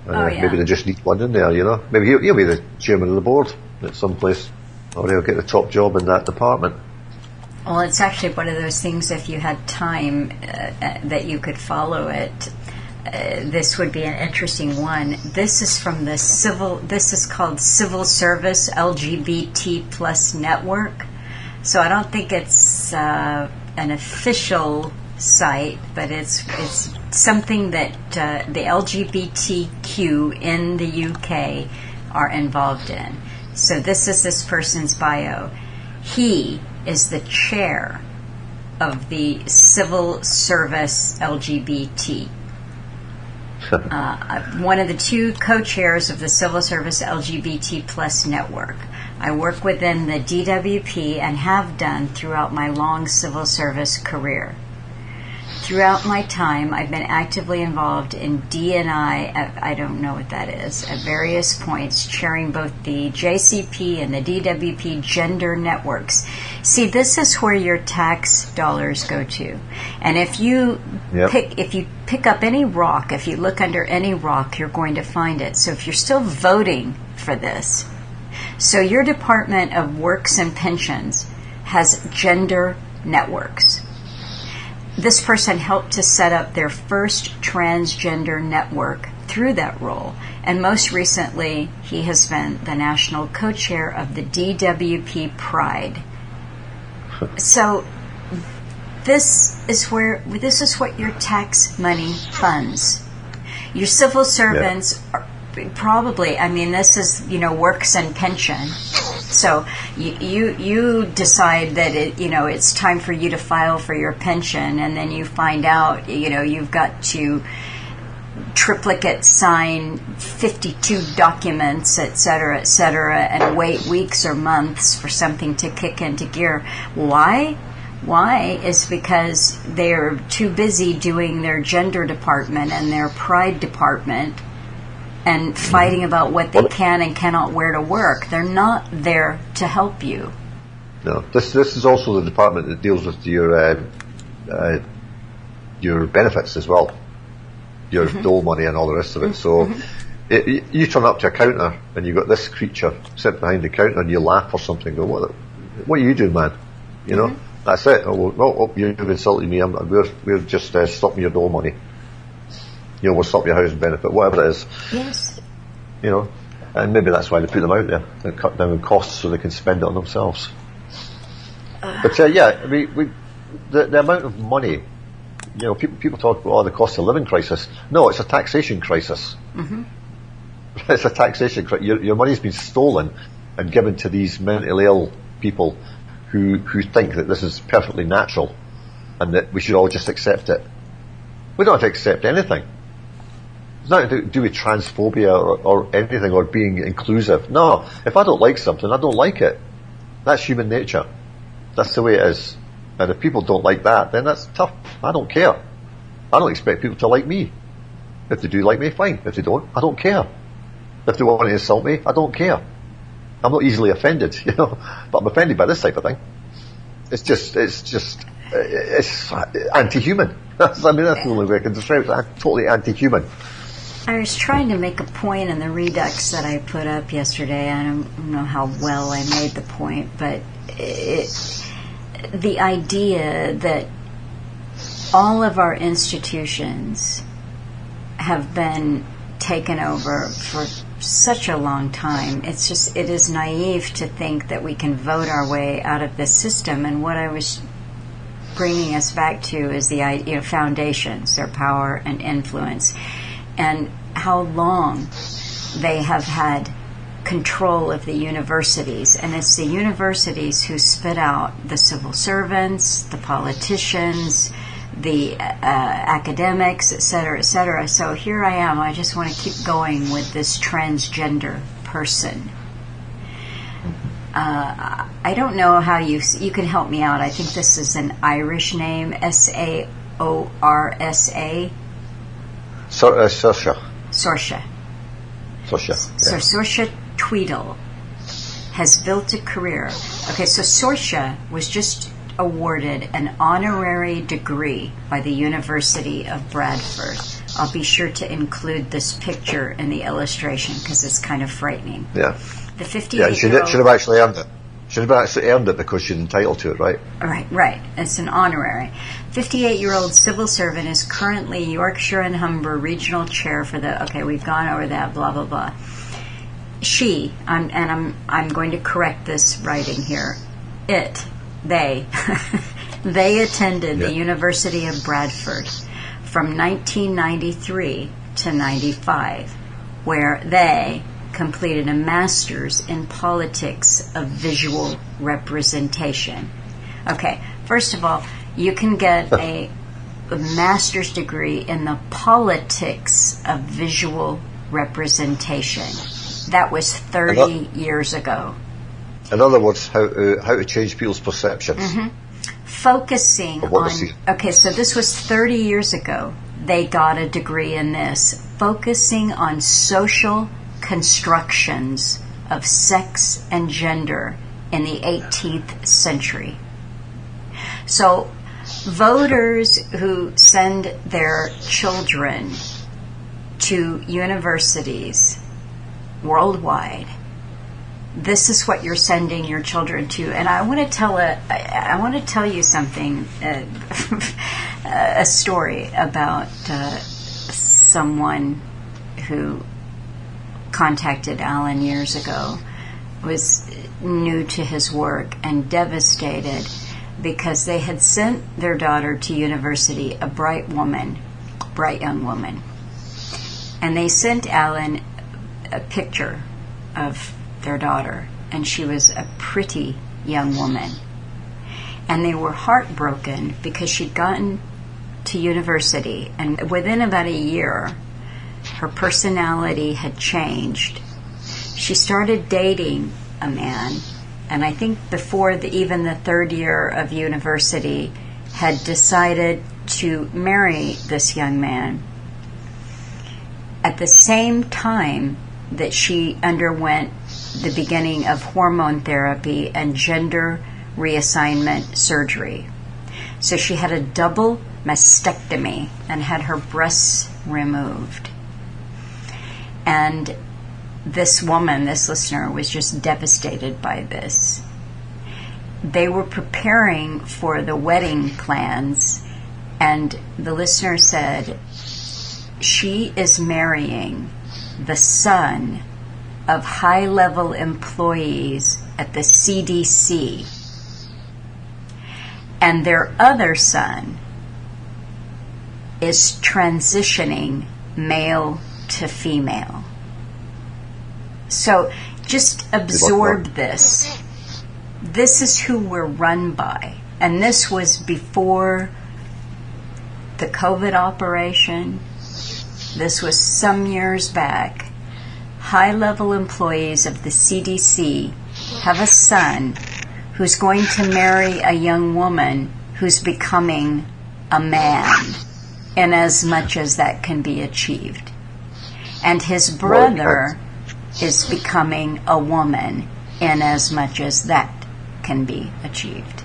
Maybe they just need one in there. You know, maybe he'll be the chairman of the board at some place, or he'll get the top job in that department. Well, it's actually one of those things, if you had time that you could follow it, this would be an interesting one. This is from this is called Civil Service LGBT Plus Network. So I don't think it's an official site, but it's something that the LGBTQ in the UK are involved in. So this is this person's bio. He is the chair of the Civil Service LGBT. One of the two co-chairs of the Civil Service LGBT Plus network. I work within the DWP and have done throughout my long civil service career. Throughout my time, I've been actively involved in D&I, I don't know what that is, at various points, chairing both the JCP and the DWP gender networks. See, this is where your tax dollars go to. And if you pick up any rock, if you look under any rock, you're going to find it. So if you're still voting for this, so your Department of Works and Pensions has gender networks. This person helped to set up their first transgender network through that role. And most recently, he has been the national co-chair of the DWP Pride. So this is what your tax money funds. Your civil servants are probably, I mean, this is, works and pension. So you decide that it's time for you to file for your pension, and then you find out you've got to triplicate sign 52 documents, et cetera, and wait weeks or months for something to kick into gear. Why is because they're too busy doing their gender department and their pride department and fighting about what they can and cannot wear to work. They're not there to help you. No, this is also the department that deals with your benefits as well, your dole money and all the rest of it. So you turn up to a counter and you've got this creature sitting behind the counter and you laugh or something. Go, what are you doing, man? That's it. Oh, you've insulted me. We're just stopping your dole money. We'll stop your housing benefit, whatever it is. Yes. And maybe that's why they put them out there, and cut down on costs so they can spend it on themselves. But the amount of money, people talk about the cost of living crisis. No, it's a taxation crisis. It's a taxation crisis. Your money's been stolen and given to these mentally ill people who think that this is perfectly natural and that we should all just accept it. We don't have to accept anything. It's nothing to do with transphobia or anything, or being inclusive. No, if I don't like something, I don't like it. That's human nature. That's the way it is. And if people don't like that, then that's tough. I don't care. I don't expect people to like me. If they do like me, fine. If they don't, I don't care. If they want to insult me, I don't care. I'm not easily offended, but I'm offended by this type of thing. It's anti-human. That's the only way I can describe it. It's totally anti-human. I was trying to make a point in the redux that I put up yesterday. I don't know how well I made the point, but the idea that all of our institutions have been taken over for such a long time. It is naive to think that we can vote our way out of this system. And what I was bringing us back to is the foundations, their power and influence, and how long they have had control of the universities. And it's the universities who spit out the civil servants, the politicians, the academics, et cetera, et cetera. So here I am. I just want to keep going with this transgender person. I don't know how you can help me out. I think this is an Irish name, Saorsa. Saoirse. Saoirse. Saoirse. So Saoirse Tweedale has built a career. Okay, so Saoirse was just awarded an honorary degree by the University of Bradford. I'll be sure to include this picture in the illustration because it's kind of frightening. Yeah. The 58-year-old... Yeah, she should have actually earned it. She should have actually earned it because she's entitled to it, right? Right. It's an honorary. 58-year-old civil servant is currently Yorkshire and Humber regional chair for the... Okay, we've gone over that, blah, blah, blah. I'm going to correct this writing here. They, They attended Yeah. the University of Bradford from 1993 to 95, where they completed a master's in politics of visual representation. Okay, first of all, you can get a master's degree in the politics of visual representation. That was 30 years ago. In other words, how to change people's perceptions. Focusing Of what on, they see. okay, so this was 30 years ago. They got a degree in this, focusing on social constructions of sex and gender in the 18th century. So voters who send their children to universities worldwide, this is what you're sending your children to. And I want to tell you something, a story about someone who contacted Alan years ago, was new to his work and devastated because they had sent their daughter to university, a bright young woman. And they sent Alan a picture of their daughter, and she was a pretty young woman. And they were heartbroken because she'd gotten to university, and within about a year, her personality had changed. She started dating a man, and I think before even the third year of university, had decided to marry this young man. At the same time that she underwent the beginning of hormone therapy and gender reassignment surgery. So she had a double mastectomy and had her breasts removed. And this woman, this listener, was just devastated by this. They were preparing for the wedding plans, and the listener said, she is marrying the son of high-level employees at the CDC, and their other son is transitioning male to female. So just absorb this. This is who we're run by. And this was before the COVID operation. This was some years back. High-level employees of the CDC have a son who's going to marry a young woman who's becoming a man, in as much as that can be achieved. And his brother is becoming a woman, in as much as that can be achieved.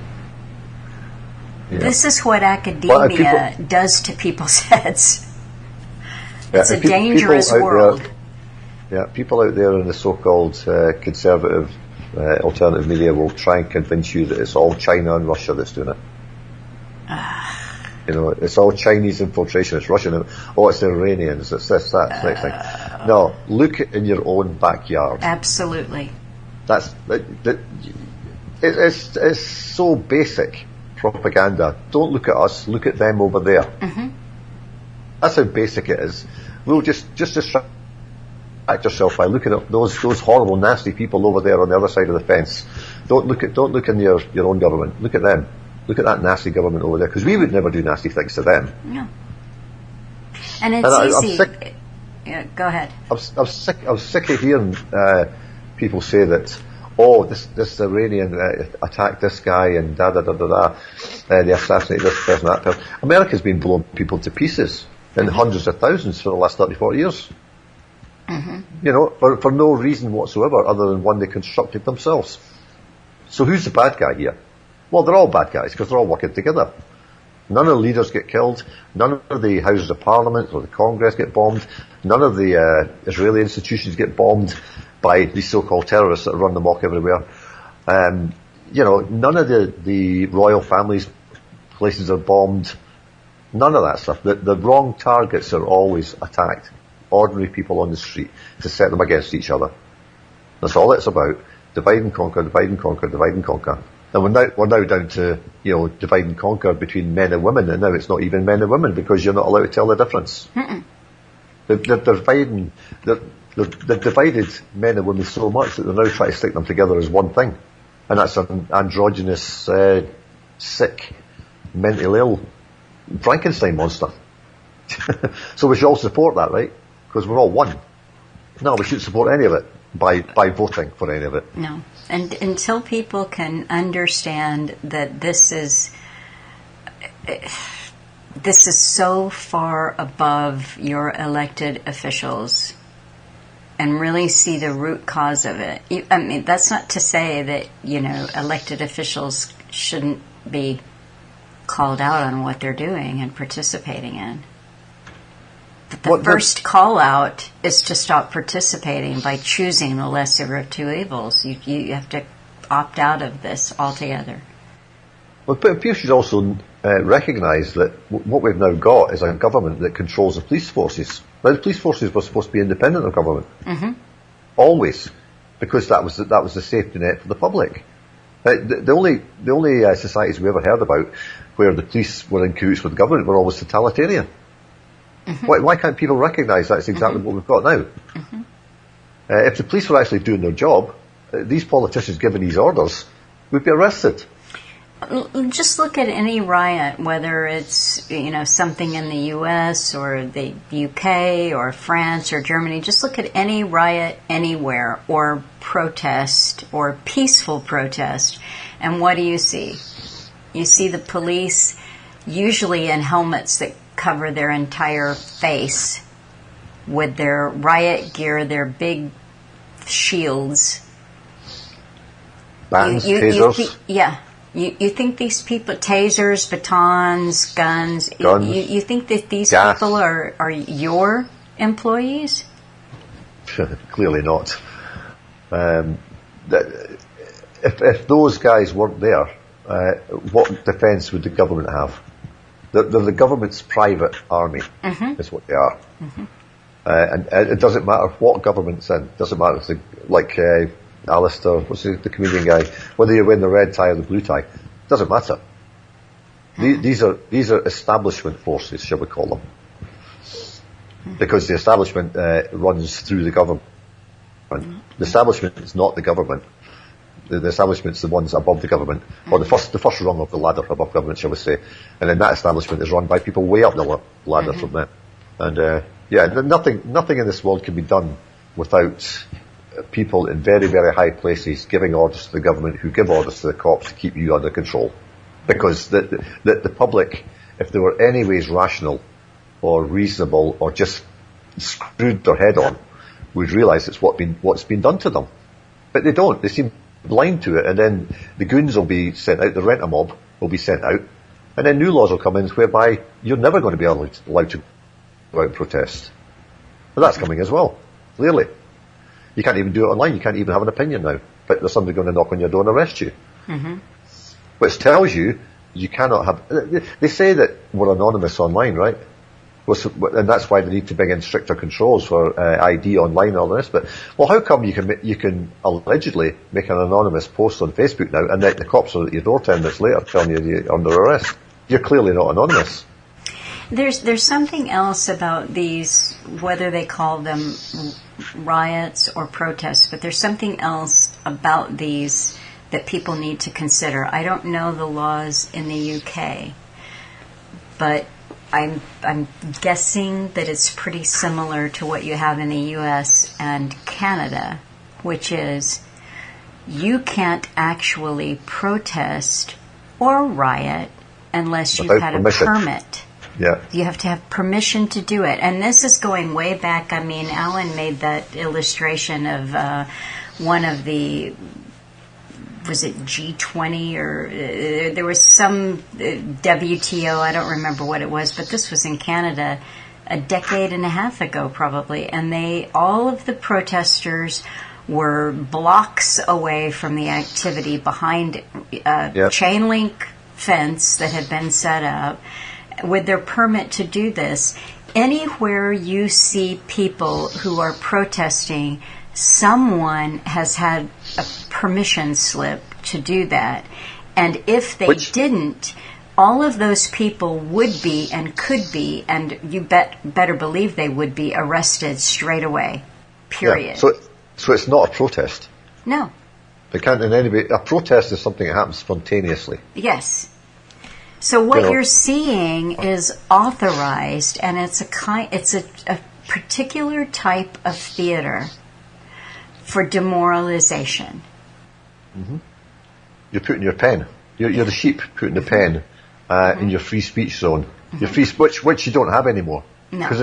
Yeah. This is what academia does to people's heads. It's a dangerous world. People out there in the so-called conservative alternative media will try and convince you that it's all China and Russia that's doing it. It's all Chinese infiltration. It's Russian. Oh, it's the Iranians. It's this, that, next thing. No, look in your own backyard. Absolutely. It's so basic propaganda. Don't look at us. Look at them over there. Mm-hmm. That's how basic it is. We'll just distract yourself by looking at those horrible, nasty people over there on the other side of the fence. Don't look in your own government. Look at them. Look at that nasty government over there, because we would never do nasty things to them. No. And it's easy. Go ahead. I'm sick of hearing people say that, oh, this Iranian attacked this guy and they assassinated this person, that person. America's been blowing people to pieces in hundreds of thousands for the last 30, 40 years. Mm-hmm. For no reason whatsoever other than one they constructed themselves. So who's the bad guy here? Well, they're all bad guys because they're all working together. None of the leaders get killed. None of the houses of parliament or the Congress get bombed. None of the Israeli institutions get bombed by these so-called terrorists that run amok everywhere. None of the royal families' places are bombed. None of that stuff. The wrong targets are always attacked. Ordinary people on the street to set them against each other. That's all it's about. Divide and conquer, divide and conquer, divide and conquer. And we're now down to, divide and conquer between men and women, and now it's not even men and women because you're not allowed to tell the difference. They're divided men and women so much that they're now trying to stick them together as one thing. And that's an androgynous, sick, mentally ill Frankenstein monster. So we should all support that, right? Because we're all one. No, we shouldn't support any of it by voting for any of it. No. And until people can understand that this is so far above your elected officials and really see the root cause of it. I mean, that's not to say that, elected officials shouldn't be called out on what they're doing and participating in. But the first call out is to stop participating by choosing the lesser of two evils. You have to opt out of this altogether. Well, but people should also recognise that what we've now got is a government that controls the police forces. Now, the police forces were supposed to be independent of government, always, because that was the safety net for the public. The only societies we ever heard about where the police were in cahoots with the government were always totalitarian. Why can't people recognise that's exactly what we've got now? If the police were actually doing their job, these politicians giving these orders would be arrested. Just look at any riot, whether it's something in the U.S. or the U.K. or France or Germany. Just look at any riot anywhere, or protest, or peaceful protest, and what do you see? You see the police, usually in helmets that cover their entire face, with their riot gear, their big shields. Batons, tasers. You think these people, tasers, batons, guns, you think that these people are your employees? Clearly not. If those guys weren't there, what defence would the government have? They're the government's private army, is what they are. And it doesn't matter what government's in. It doesn't matter if they, like Alistair, what's the comedian guy, whether you're wearing the red tie or the blue tie, it doesn't matter. These are establishment forces, shall we call them? Because the establishment runs through the government. The establishment is not the government. The establishment's the ones above the government, or the first rung of the ladder above government, shall we say. And then that establishment is run by people way up the ladder from them. And nothing in this world can be done without people in very, very high places giving orders to the government, who give orders to the cops to keep you under control. Because the public, if they were any ways rational or reasonable or just screwed their head on, would realise it's what's been done to them. But they don't. They seem blind to it, and then the goons will be sent out, the rent-a-mob will be sent out, and then new laws will come in whereby you're never going to be allowed to go out and protest. But that's coming as well, clearly. You can't even do it online, you can't even have an opinion now, but there's somebody going to knock on your door and arrest you. Which tells you cannot have... They say that we're anonymous online, right? And that's why they need to bring in stricter controls for ID online and all this. But how come you can allegedly make an anonymous post on Facebook now, and then the cops are at your door 10 minutes later telling you you're under arrest? You're clearly not anonymous. There's something else about these, whether they call them riots or protests, but there's something else about these that people need to consider. I don't know the laws in the UK, but I'm guessing that it's pretty similar to what you have in the U.S. and Canada, which is you can't actually protest or riot unless you've had a permit. Yeah. You have to have permission to do it. And this is going way back. I mean, Alan made that illustration of one of the... was it G20 or there was some WTO, I don't remember what it was, but this was in Canada a decade and a half ago probably, and all of the protesters were blocks away from the activity behind a chain link fence that had been set up with their permit to do this. Anywhere you see people who are protesting, someone has had a permission slip to do that. And if they Which- didn't, all of those people would be and could be, and you better believe they would be arrested straight away. Period. Yeah. So it's not a protest. No. It can't in any way. A protest is something that happens spontaneously. Yes. So what You know. you're seeing is authorized, and it's a particular type of theater for demoralization. You're putting your pen. You're the sheep putting the pen in your free speech zone. Your free speech, which you don't have anymore. No. Because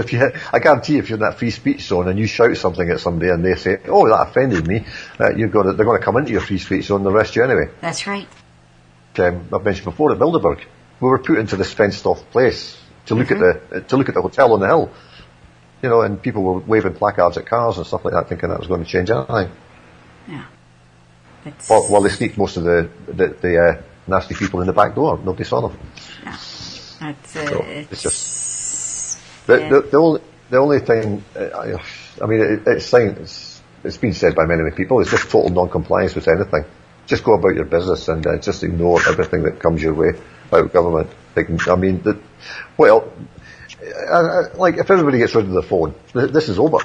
I guarantee if you're in that free speech zone and you shout something at somebody and they say, "Oh, that offended me," they're going to come into your free speech zone and arrest you anyway. That's right. I've mentioned before at Bilderberg, we were put into this fenced-off place to look at the hotel on the hill, you know, and people were waving placards at cars and stuff like that, thinking that was going to change anything. Yeah. While they sneaked most of the nasty people in the back door, nobody saw them. Yeah. It's just the only thing. I mean, it's been said by many people. It's just total non-compliance with anything. Just go about your business and just ignore everything that comes your way out of government. Like if everybody gets rid of the phone, this is over.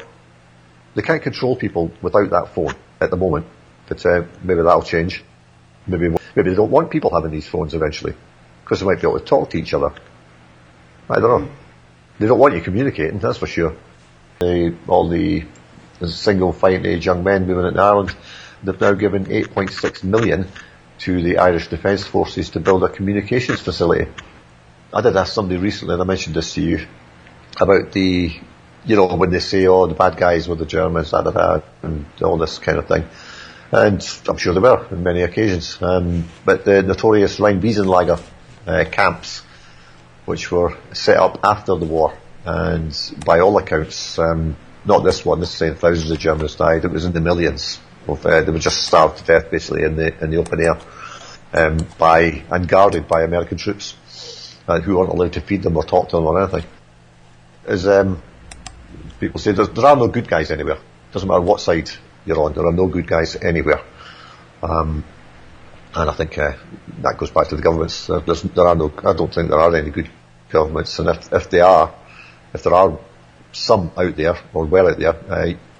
They can't control people without that phone at the moment, but maybe that'll change. Maybe they don't want people having these phones eventually, because they might be able to talk to each other. I don't know. They don't want you communicating, that's for sure. All the single fighting age young men moving into Ireland, they've now given 8.6 million to the Irish Defence Forces to build a communications facility. I did ask somebody recently, and I mentioned this to you, about when they say, oh, the bad guys were the Germans, and all this kind of thing. And I'm sure they were on many occasions. But the notorious Rheinbiesenlager camps, which were set up after the war, and by all accounts, not this one, this is saying thousands of Germans died, it was in the millions. They were just starved to death basically in the open air, and guarded by American troops, who weren't allowed to feed them or talk to them or anything. As people say, there are no good guys anywhere. Doesn't matter what side you're on, there are no good guys anywhere. And I think that goes back to the governments. I don't think there are any good governments, and if there are some out there, or well out there,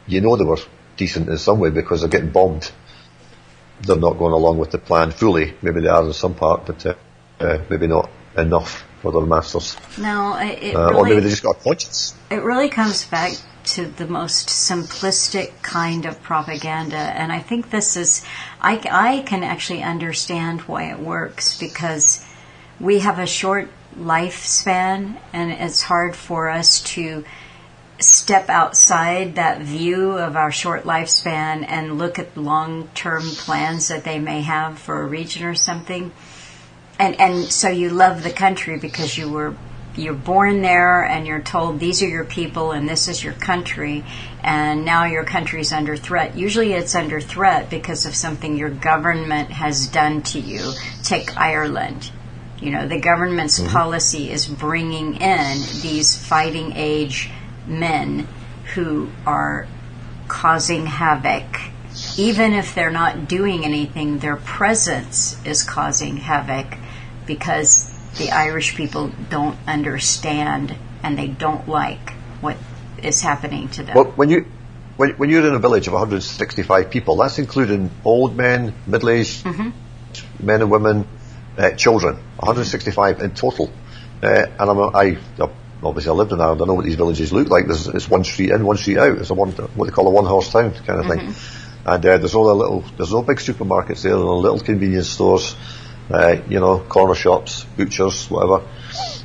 they were decent in some way because they're getting bombed. They're not going along with the plan fully. Maybe they are in some part, but maybe not enough for their masters. No, or maybe they just got a conscience. It really comes back to the most simplistic kind of propaganda, and I think this is, I can actually understand why it works, because we have a short lifespan, and it's hard for us to step outside that view of our short lifespan and look at long-term plans that they may have for a region or something. And so you love the country because you're born there, and you're told these are your people and this is your country, and now your country's under threat. Usually it's under threat because of something your government has done to you. Take Ireland. The government's policy is bringing in these fighting age men who are causing havoc. Even if they're not doing anything, their presence is causing havoc, because the Irish people don't understand and they don't like what is happening to them. Well, when you're in a village of 165 people, that's including old men, middle-aged men and women, children, 165 in total. And obviously I lived in Ireland, I know what these villages look like. It's one street in, one street out. It's what they call a one-horse town kind of thing. And there's no big supermarkets there, there are little convenience stores, corner shops, butchers, whatever.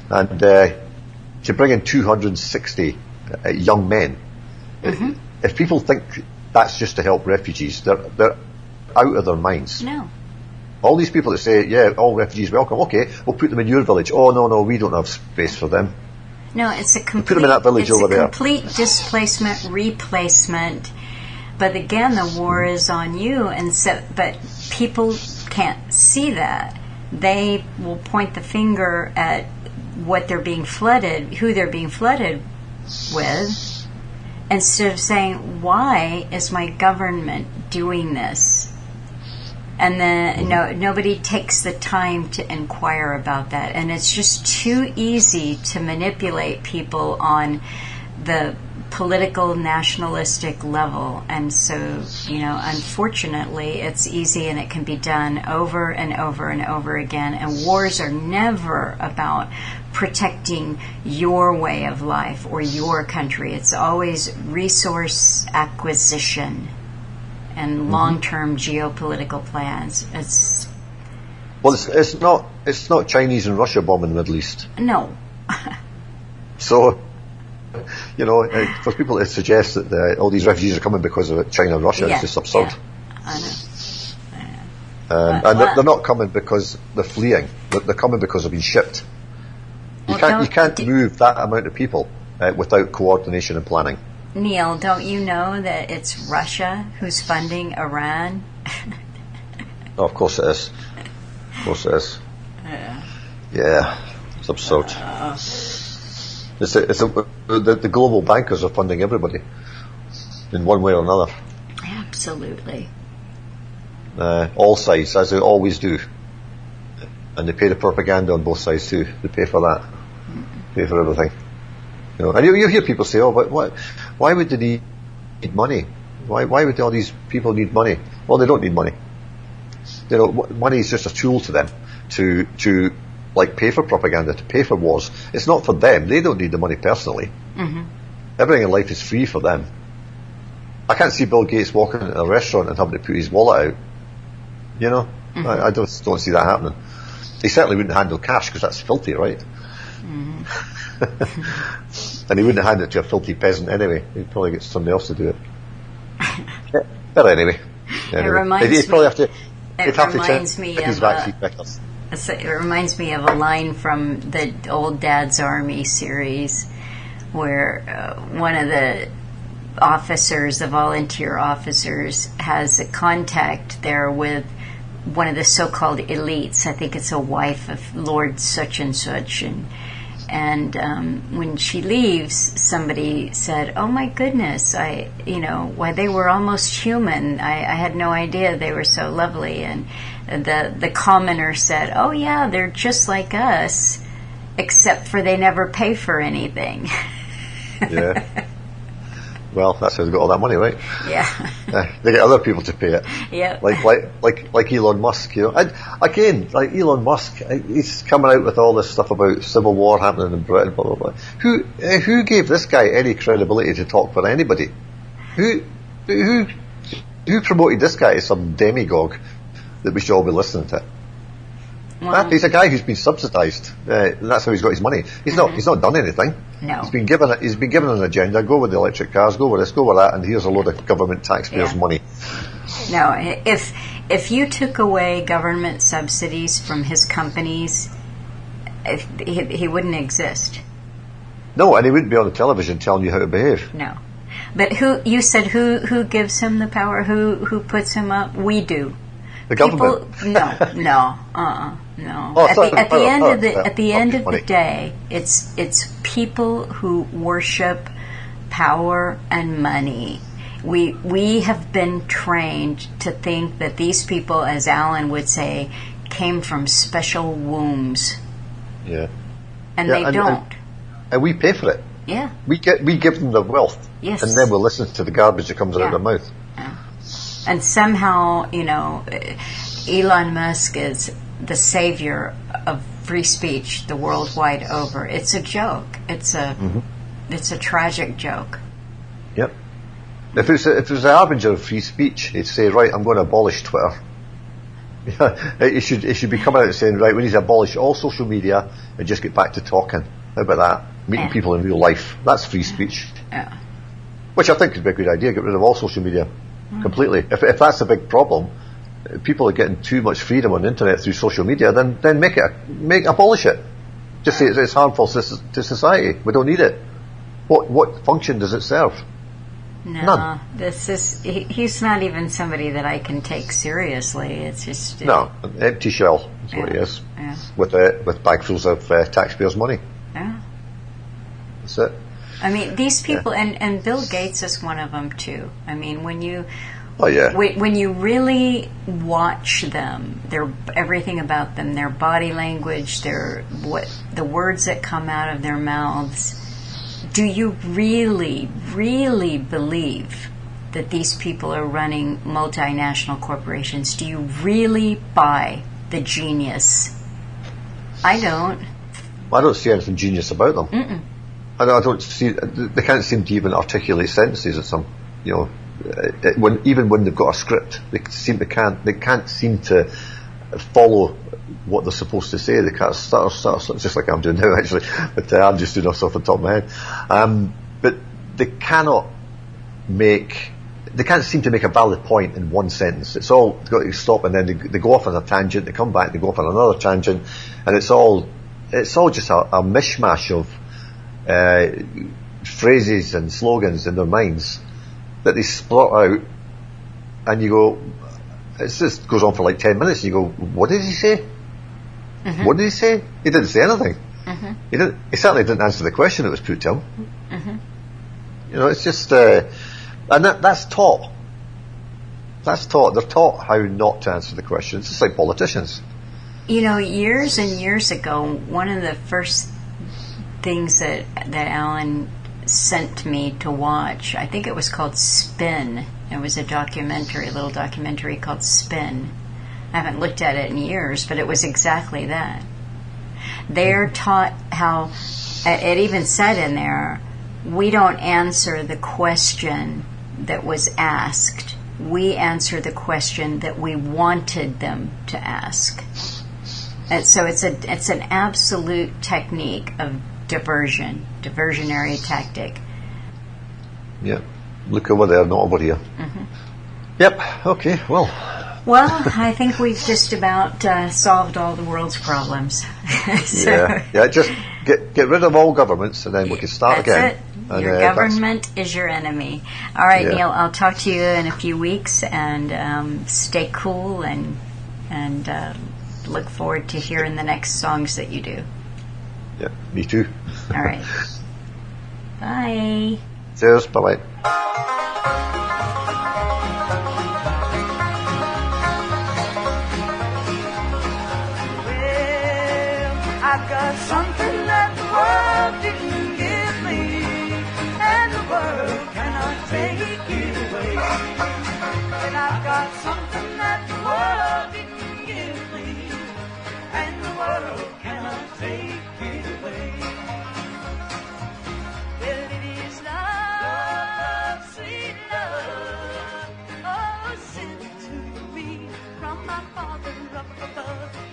And to bring in 260 young men, if people think that's just to help refugees, they're out of their minds. No. All these people that say, yeah, all refugees welcome, okay, we'll put them in your village. Oh, no, we don't have space for them. No, it's a complete, put them in that village over there. Complete displacement, replacement. But again, the war is on you, but people can't see that. They will point the finger at what they're being flooded, who they're being flooded with, instead of saying, why is my government doing this? And then nobody takes the time to inquire about that. And it's just too easy to manipulate people on the political nationalistic level. And so, unfortunately, it's easy, and it can be done over and over and over again. And wars are never about protecting your way of life or your country. It's always resource acquisition and long-term geopolitical plans. It's not Chinese and Russia bombing the Middle East. No. So, for people to suggest that all these refugees are coming because of China and Russia, it's just absurd. Yeah. I know. And they're not coming because they're fleeing. They're coming because they've been shipped. You can't move that amount of people without coordination and planning. Neil, don't you know that it's Russia who's funding Iran? Oh, of course it is. Of course it is. Yeah, it's absurd. The global bankers are funding everybody in one way or another. Absolutely. All sides, as they always do. And they pay the propaganda on both sides too. They pay for that. Pay for everything. And you hear people say, "Oh, but why would they need money? Why would all these people need money?" Well, they don't need money. Money is just a tool to them to pay for propaganda, to pay for wars. It's not for them. They don't need the money personally. Mm-hmm. Everything in life is free for them. I can't see Bill Gates walking into a restaurant and having to put his wallet out. Mm-hmm. I don't see that happening. He certainly wouldn't handle cash because that's filthy, right? Mm-hmm. And he wouldn't hand it to a filthy peasant anyway. He'd probably get somebody else to do it. But anyway. It reminds me of a line from the Old Dad's Army series where one of the officers, the volunteer officers, has a contact there with one of the so-called elites. I think it's a wife of Lord such and such, and when she leaves, somebody said, "Oh my goodness, why they were almost human. I had no idea they were so lovely." And the commoner said, "Oh yeah, they're just like us, except for they never pay for anything." Yeah. Well, that's how they got all that money, right? Yeah. They get other people to pay it. Yeah. Like Elon Musk, And again, like Elon Musk, he's coming out with all this stuff about civil war happening in Britain, blah blah blah. Who gave this guy any credibility to talk for anybody? Who promoted this guy as some demagogue that we should all be listening to? Well, he's a guy who's been subsidised. That's how he's got his money. He's not done anything. No. He's been given an agenda. Go with the electric cars. Go with this. Go with that. And here's a load of government taxpayers' money. No, if you took away government subsidies from his companies, he wouldn't exist. No, and he wouldn't be on the television telling you how to behave. No, but who gives him the power? Who puts him up? We do. The government. No. Oh, at the end of the day, it's people who worship power and money. We have been trained to think that these people, as Alan would say, came from special wombs. Yeah. And they don't. And we pay for it. Yeah. We give them the wealth. Yes. And then we'll listen to the garbage that comes out of their mouth. Yeah. And somehow, Elon Musk is the savior of free speech the world wide over. It's a joke. It's a tragic joke. Yep. If it was the harbinger of free speech, he'd say, right, I'm going to abolish Twitter. It should be coming out and saying, right, we need to abolish all social media and just get back to talking. How about that? Meeting people in real life. That's free speech. Yeah. Which I think would be a good idea. Get rid of all social media completely. If that's a big problem, people are getting too much freedom on the internet through social media, then abolish it. Just say it's harmful to society. We don't need it. What function does it serve? No, none. He's not even somebody that I can take seriously. It's just no, an empty shell. That's what he is. Yeah. With bagfuls of taxpayers' money. Yeah. That's it. I mean, these people, and Bill Gates is one of them too. I mean, when Oh yeah. When you really watch them, everything about them, their body language, the words that come out of their mouths, do you really, really believe that these people are running multinational corporations? Do you really buy the genius? I don't. I don't see anything genius about them. Mm-mm. I don't see. They can't seem to even articulate sentences at some. Even when they've got a script, they can't seem to follow what they're supposed to say. They can't start just like I'm doing now, actually. But I'm just doing off the top of my head. But they can't seem to make a valid point in one sentence. It's all got to stop, and then they go off on a tangent. They come back, they go off on another tangent, and it's all just a mishmash of phrases and slogans in their minds that they splurt out, and you go, it just goes on for like 10 minutes, and you go, what did he say? Mm-hmm. What did he say? He didn't say anything. Mm-hmm. He certainly didn't answer the question that was put to him. Mm-hmm. It's just, and that's taught. That's taught. They're taught how not to answer the questions. It's just like politicians. Years and years ago, one of the first things that Alan sent me to watch, I think it was called Spin. It was a little documentary called Spin. I haven't looked at it in years, but it was exactly that. They're taught how, it even said in there, we don't answer the question that was asked. We answer the question that we wanted them to ask. And so it's an absolute technique of diversionary tactic. Yeah. Look over there, not over here. Mm-hmm. Yep. Okay. Well, I think we've just about solved all the world's problems. Yeah. Just get rid of all governments, and then we can start again. That's it. Your government is your enemy. All right, yeah. Neil. I'll talk to you in a few weeks, and stay cool, and look forward to hearing the next songs that you do. Yeah, me too. All right. Bye. Cheers. Bye-bye. I've got something that the world didn't give me, and the world cannot take it away. And I've got something that the world didn't give me, and the world cannot take it away. Well, it is love, sweet love, oh, sent to me from my Father up above.